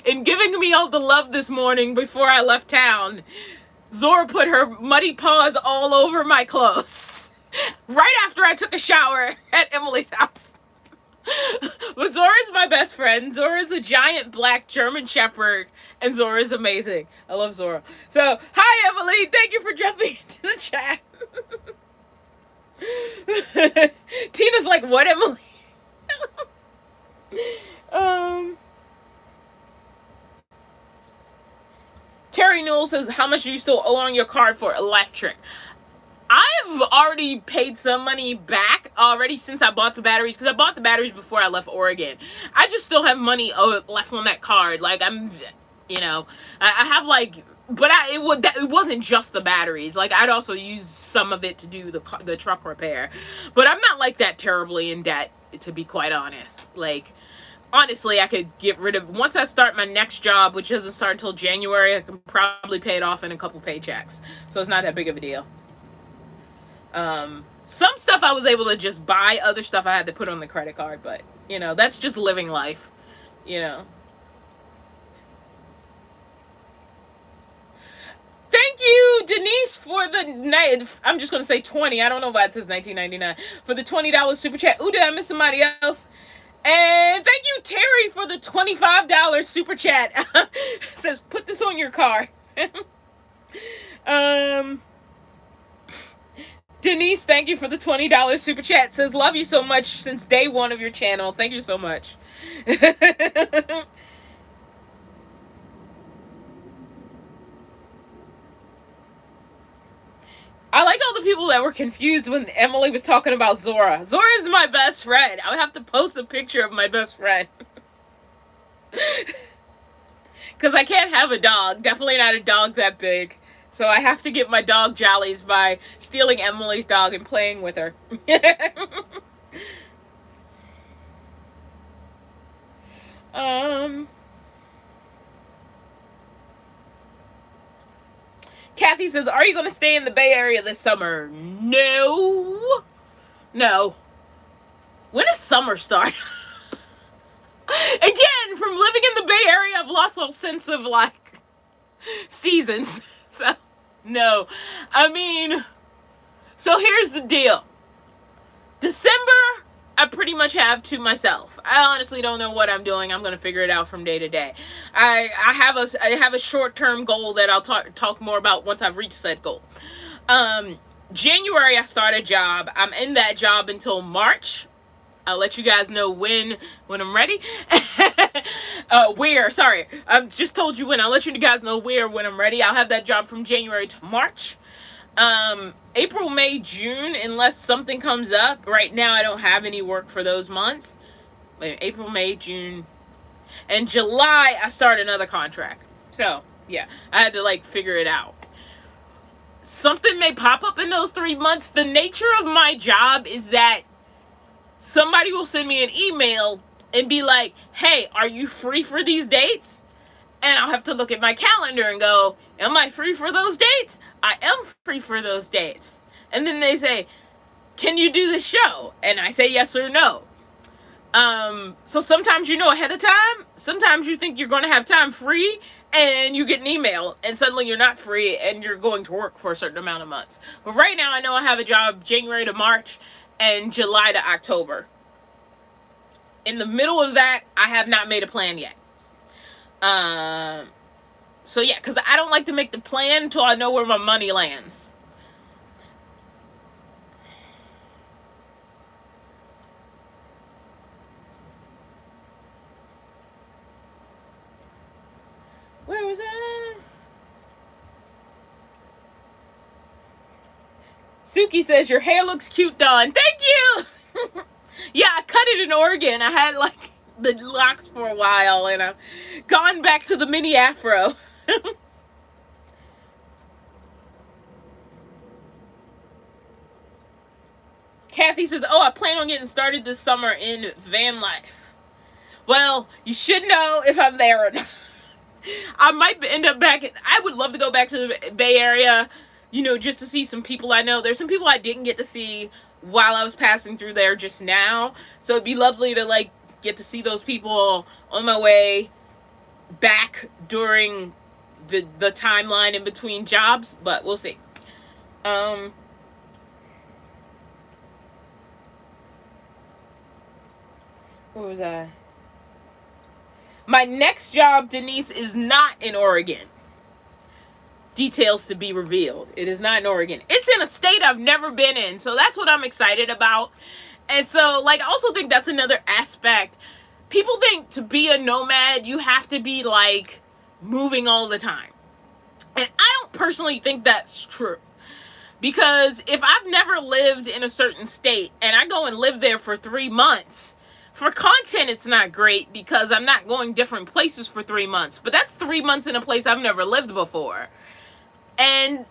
in giving me all the love this morning before I left town, Zora put her muddy paws all over my clothes. Right after I took a shower at Emily's house. But Zora's my best friend. Zora's a giant black German Shepherd, and Zora's amazing. I love Zora. So, hi Emily, thank you for jumping into the chat. Tina's like, what, Emily? Terry Newell says, how much do you still owe on your card for electric? I've already paid some money back already since I bought the batteries, because I bought the batteries before I left Oregon. I just still have money left on that card. Like, I'm, you know, I have like, but it wasn't just the batteries. Like, I'd also use some of it to do the truck repair. But I'm not like that terribly in debt, to be quite honest. Like, honestly, I could get rid of, once I start my next job, which doesn't start until January, I can probably pay it off in a couple paychecks. So it's not that big of a deal. Some stuff I was able to just buy, other stuff I had to put on the credit card, but, you know, that's just living life, you know. Thank you, Denise, for the night. I'm just going to say 20. I don't know why it says 19.99. For the $20 super chat. Ooh, did I miss somebody else? And thank you, Terry, for the $25 super chat. It says, put this on your card. Denise, thank you for the $20 super chat. It says, love you so much since day one of your channel. Thank you so much. I like all the people that were confused when Emily was talking about Zora. Zora is my best friend. I'll have to post a picture of my best friend. Because I can't have a dog. Definitely not a dog that big. So I have to get my dog jollies by stealing Emily's dog and playing with her. Kathy says, are you going to stay in the Bay Area this summer? No. No. When does summer start? Again, from living in the Bay Area, I've lost all sense of, like, seasons. So, no. I mean, so here's the deal. December, I pretty much have to myself. I honestly don't know what I'm doing. I'm going to figure it out from day to day. I have a short-term goal that I'll talk more about once I've reached said goal. January, I start a job. I'm in that job until March. I'll let you guys know when I'm ready. Where, sorry. I've just told you when. I'll let you guys know where when I'm ready. I'll have that job from January to March. April, May, June, unless something comes up. Right now, I don't have any work for those months. April, May, June. And July, I start another contract. So, yeah. I had to, like, figure it out. Something may pop up in those 3 months. The nature of my job is that somebody will send me an email and be like, hey, are you free for these dates? And I'll have to look at my calendar and go, am I free for those dates? I am free for those dates. And then they say, can you do this show? And I say yes or no. So sometimes you know ahead of time. Sometimes you think you're going to have time free and you get an email and suddenly you're not free and you're going to work for a certain amount of months. But right now I know I have a job January to March and July to October. In the middle of that, I have not made a plan yet. So yeah, because I don't like to make the plan until I know where my money lands. Where was that? Suki says, your hair looks cute, Dawn. Thank you! Yeah, I cut it in Oregon. I had, like, the locks for a while, and I've gone back to the mini afro. Kathy says, oh, I plan on getting started this summer in van life. Well, you should know if I'm there or not. I might end up back. I would love to go back to the Bay Area, you know, just to see some people I know. There's some people I didn't get to see while I was passing through there just now. So it'd be lovely to, like, get to see those people on my way back during the timeline in between jobs. But we'll see. What was I? My next job, Denise, is not in Oregon. Details to be revealed. It is not in Oregon. It's in a state I've never been in, so that's what I'm excited about. And so, like, I also think that's another aspect. People think to be a nomad, you have to be, like, moving all the time. And I don't personally think that's true. Because if I've never lived in a certain state, and I go and live there for 3 months, for content, it's not great because I'm not going different places for 3 months. But that's 3 months in a place I've never lived before. And,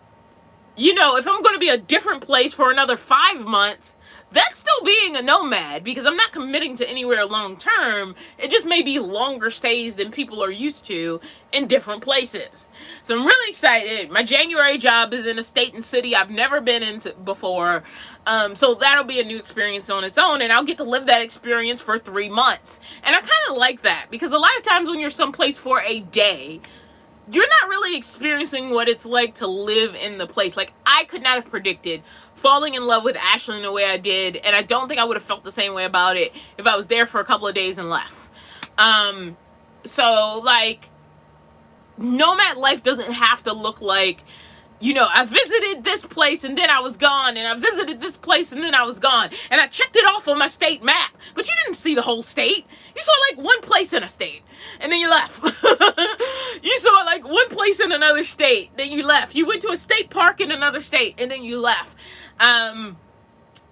you know, if I'm going to be a different place for another 5 months, that's still being a nomad because I'm not committing to anywhere long term. It just may be longer stays than people are used to in different places. So I'm really excited. My January job is in a state and city I've never been into before. So that'll be a new experience on its own, and I'll get to live that experience for 3 months. And I kind of like that because a lot of times when you're someplace for a day, you're not really experiencing what it's like to live in the place. Like, I could not have predicted falling in love with Ashland the way I did, and I don't think I would have felt the same way about it if I was there for a couple of days and left. So, like, nomad life doesn't have to look like, you know, I visited this place and then I was gone, and I visited this place and then I was gone, and I checked it off on my state map, but you didn't see the whole state. You saw like one place in a state, and then you left. You saw like one place in another state, then you left. You went to a state park in another state, and then you left. And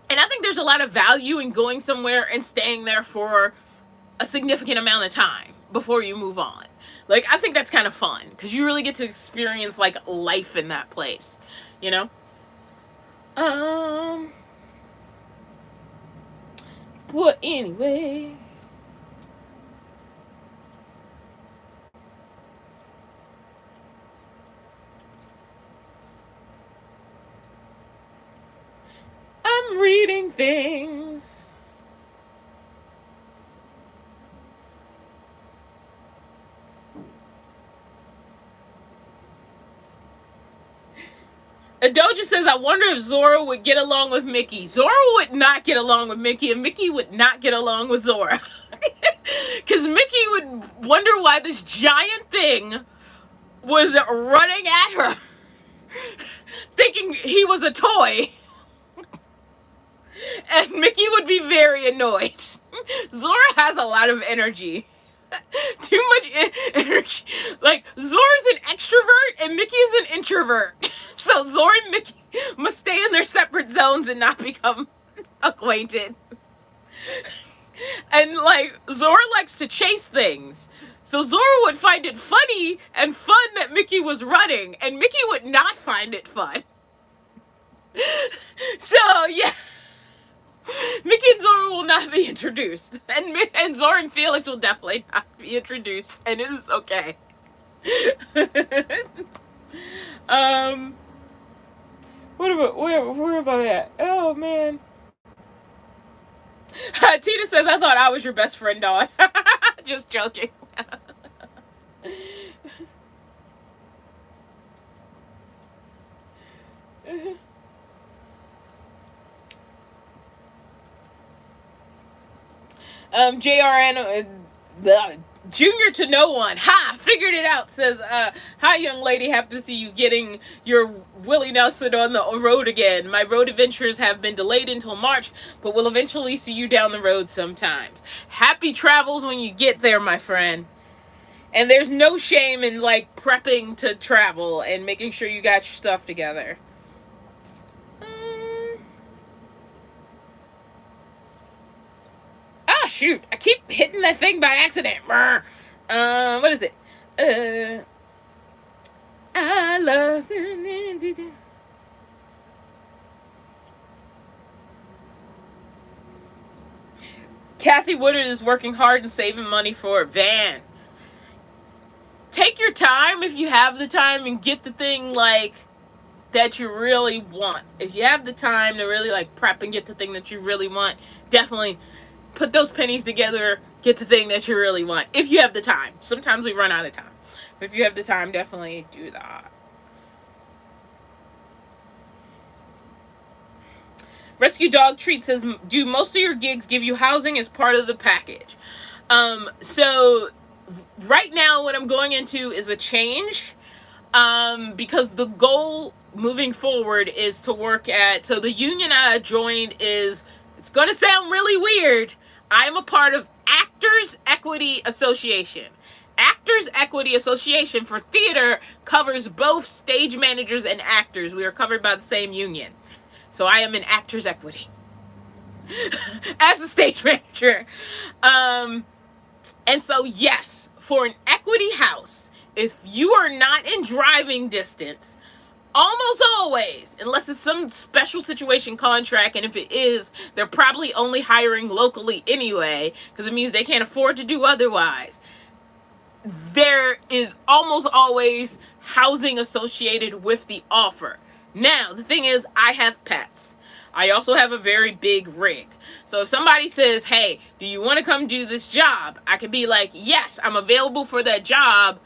I think there's a lot of value in going somewhere and staying there for a significant amount of time before you move on. Like, I think that's kind of fun because you really get to experience, like, life in that place, you know? But anyway. I'm reading things. Adoja says, I wonder if Zora would get along with Mickey. Zora would not get along with Mickey, and Mickey would not get along with Zora. Because Mickey would wonder why this giant thing was running at her, thinking he was a toy. And Mickey would be very annoyed. Zora has a lot of energy. Too much energy. Like, Zora's an extrovert and Mickey is an introvert. So Zora and Mickey must stay in their separate zones and not become acquainted. And, like, Zora likes to chase things. So Zora would find it funny and fun that Mickey was running, and Mickey would not find it fun. So, yeah. Mickey and Zora will not be introduced. And Zora and Felix will definitely not be introduced. And it is okay. Where about that? Oh, man. Tina says, I thought I was your best friend, Dawn. Just joking. JRN, Junior to no one. Ha! Figured it out. Says, hi, young lady. Happy to see you getting your Willie Nelson on the road again. My road adventures have been delayed until March, but we'll eventually see you down the road sometimes. Happy travels when you get there, my friend. And there's no shame in, like, prepping to travel and making sure you got your stuff together. Ah, shoot. I keep hitting that thing by accident. What is it? I love... Kathy Woodard is working hard and saving money for a van. Take your time if you have the time and get the thing like that you really want. If you have the time to really like prep and get the thing that you really want, definitely put those pennies together, get the thing that you really want. If you have the time. Sometimes we run out of time. But if you have the time, definitely do that. Rescue Dog Treat says, do most of your gigs give you housing as part of the package? So right now what I'm going into is a change, because the goal moving forward is to work at, so the union I joined is, it's going to sound really weird, I'm a part of Actors Equity Association. Actors Equity Association for theater covers both stage managers and actors. We are covered by the same union. So I am in Actors Equity as a stage manager. And so yes, for an equity house, if you are not in driving distance, almost always, unless it's some special situation contract, and if it is, they're probably only hiring locally anyway, because it means they can't afford to do otherwise. There is almost always housing associated with the offer. Now, the thing is, I have pets. I also have a very big rig. So if somebody says, hey, do you want to come do this job? I could be like, yes, I'm available for that job.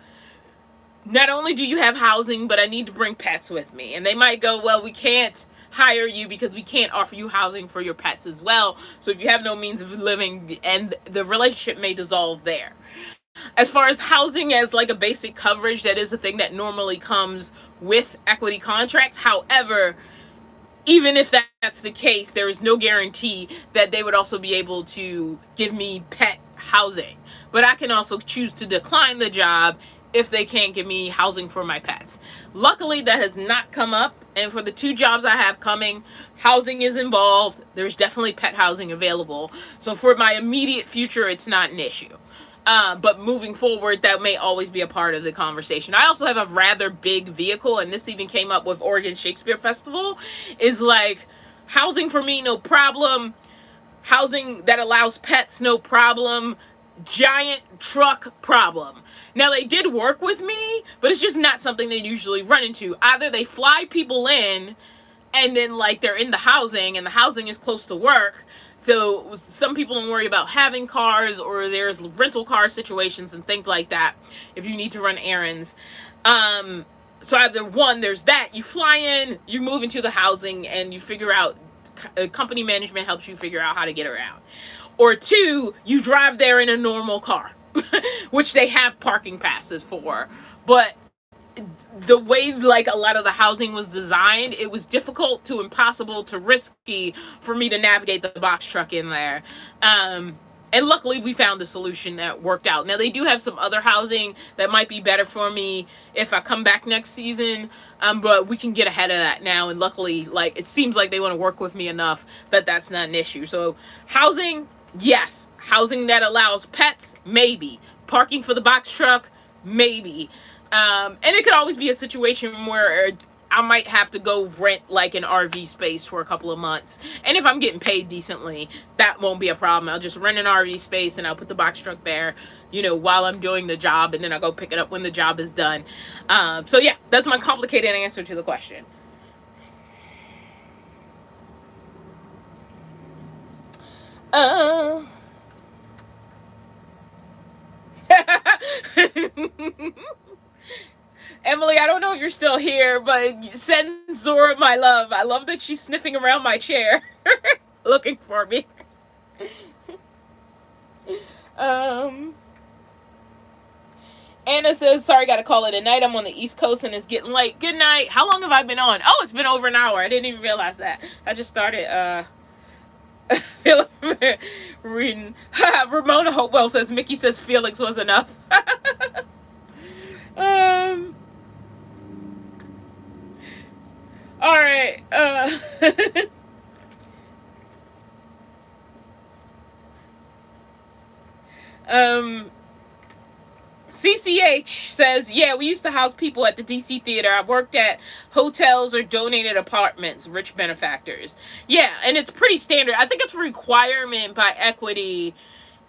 Not only do you have housing, but I need to bring pets with me. And they might go, well, we can't hire you because we can't offer you housing for your pets as well. So if you have no means of living, and the relationship may dissolve there. As far as housing as like a basic coverage, that is a thing that normally comes with equity contracts. However, even if that's the case, there is no guarantee that they would also be able to give me pet housing. But I can also choose to decline the job if they can't give me housing for my pets. Luckily, that has not come up. And for the 2 jobs I have coming, housing is involved. There's definitely pet housing available. So for my immediate future, it's not an issue. But moving forward, that may always be a part of the conversation. I also have a rather big vehicle, and this even came up with Oregon Shakespeare Festival, is like, housing for me, no problem. Housing that allows pets, no problem. Giant truck, problem. Now, they did work with me, but it's just not something they usually run into. Either they fly people in, and then like they're in the housing, and the housing is close to work. So some people don't worry about having cars, or there's rental car situations and things like that if you need to run errands. So either one, there's that, you fly in, you move into the housing, and you figure out, company management helps you figure out how to get around. Or 2, you drive there in a normal car, which they have parking passes for. But the way like a lot of the housing was designed, it was difficult to impossible to risky for me to navigate the box truck in there. And luckily we found a solution that worked out. Now they do have some other housing that might be better for me if I come back next season, but we can get ahead of that now, and luckily like it seems like they want to work with me enough that that's not an issue. So housing, yes. Housing that allows pets, maybe. Parking for the box truck, maybe. And it could always be a situation where I might have to go rent like an RV space for a couple of months. And if I'm getting paid decently, that won't be a problem. I'll just rent an RV space and I'll put the box truck there, you know, while I'm doing the job, and then I'll go pick it up when the job is done. So yeah, that's my complicated answer to the question. Emily, I don't know if you're still here, but send Zora my love. I love that she's sniffing around my chair looking for me. Anna says, sorry, gotta call it a night. I'm on the East Coast and it's getting late. Good night. How long have I been on? Oh, it's been over an hour. I didn't even realize that. I just started reading. Ramona Hopewell says, Mickey says Felix was enough. All right. CCH says, yeah, we used to house people at the DC Theater. I worked at hotels or donated apartments, rich benefactors. Yeah, and it's pretty standard. I think it's a requirement by equity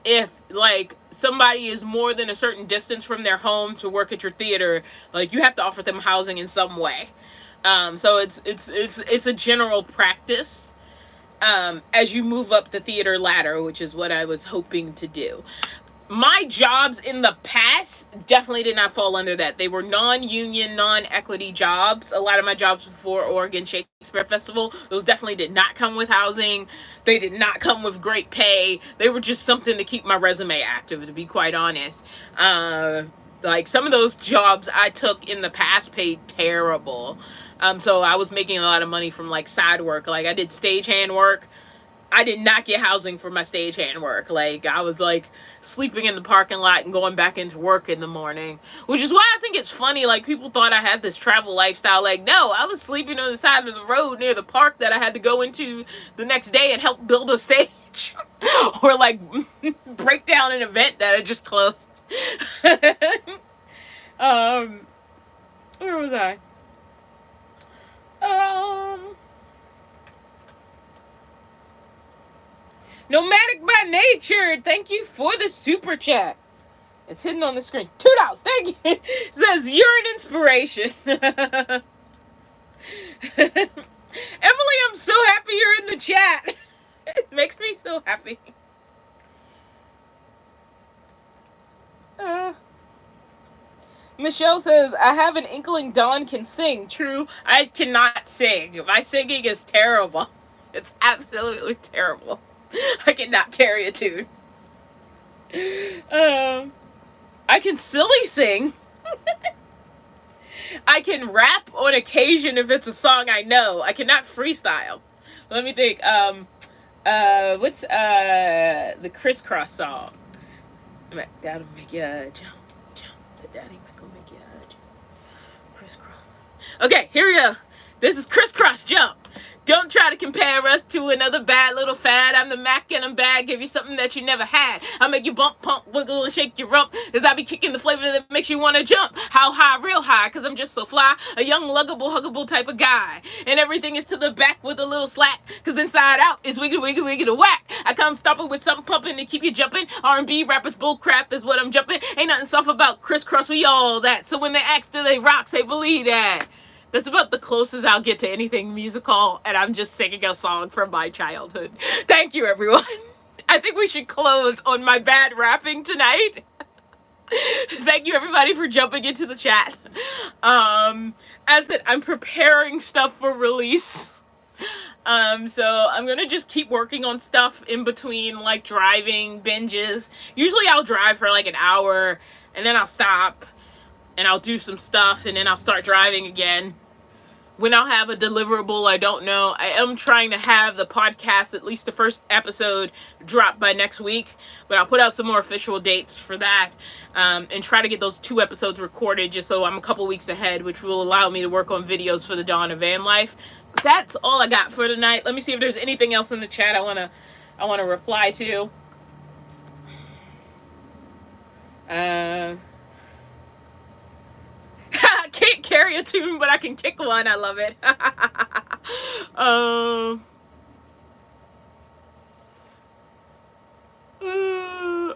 if, like, somebody is more than a certain distance from their home to work at your theater, like, you have to offer them housing in some way. So it's a general practice as you move up the theater ladder, which is what I was hoping to do. My jobs in the past definitely did not fall under that. They were non-union, non-equity jobs. A lot of my jobs before Oregon Shakespeare Festival, those definitely did not come with housing. They did not come with great pay. They were just something to keep my resume active, to be quite honest. Like, some of those jobs I took in the past paid terrible. So I was making a lot of money from, like, side work. Like, I did stagehand work. I did not get housing for my stagehand work. Like, I was, like, sleeping in the parking lot and going back into work in the morning. Which is why I think it's funny, like, people thought I had this travel lifestyle. Like, no, I was sleeping on the side of the road near the park that I had to go into the next day and help build a stage. Or, like, break down an event that had just closed. Where was I? Nomadic by nature, thank you for the super chat. It's hidden on the screen. $2, thank you. It says, you're an inspiration. Emily, I'm so happy you're in the chat. It makes me so happy. Michelle says, I have an inkling Dawn can sing. True, I cannot sing. My singing is terrible. It's absolutely terrible. I cannot carry a tune. I can silly sing. I can rap on occasion if it's a song I know. I cannot freestyle. Let me think. What's the crisscross song? That'll make you jump, jump. The daddy will make you jump. Crisscross. Okay, here we go. This is crisscross jump. Don't try to compare us to another bad little fad. I'm the Mac and I'm bad. Give you something that you never had. I'll make you bump, pump, wiggle, and shake your rump. As I be kicking the flavor that makes you want to jump. How high? Real high, because I'm just so fly. A young, luggable, huggable type of guy. And everything is to the back with a little slack. Because inside out is wiggle, wiggle, wiggle, to whack. I come stopping with something pumping to keep you jumping. R&B, rappers, bull crap is what I'm jumping. Ain't nothing soft about crisscross, we all that. So when they ask, do they rock? Say, believe that. That's about the closest I'll get to anything musical, and I'm just singing a song from my childhood. Thank you, everyone. I think we should close on my bad rapping tonight. Thank you, everybody, for jumping into the chat. As I said, I'm preparing stuff for release. So I'm gonna just keep working on stuff in between, like driving, binges. Usually I'll drive for like an hour, and then I'll stop. And I'll do some stuff, and then I'll start driving again. When I'll have a deliverable, I don't know. I am trying to have the podcast, at least the first episode, drop by next week. But I'll put out some more official dates for that. And try to get those 2 episodes recorded, just so I'm a couple weeks ahead, which will allow me to work on videos for the Dawn of Van Life. But that's all I got for tonight. Let me see if there's anything else in the chat I wanna reply to. I can't carry a tune, but I can kick one. I love it.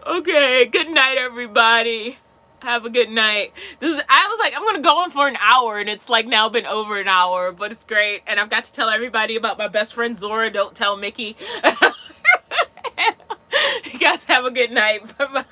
Okay, good night, everybody. Have a good night. I was like, I'm gonna go on for an hour, and it's like now been over an hour, but it's great. And I've got to tell everybody about my best friend Zora. Don't tell Mickey. You guys have a good night. Bye-bye.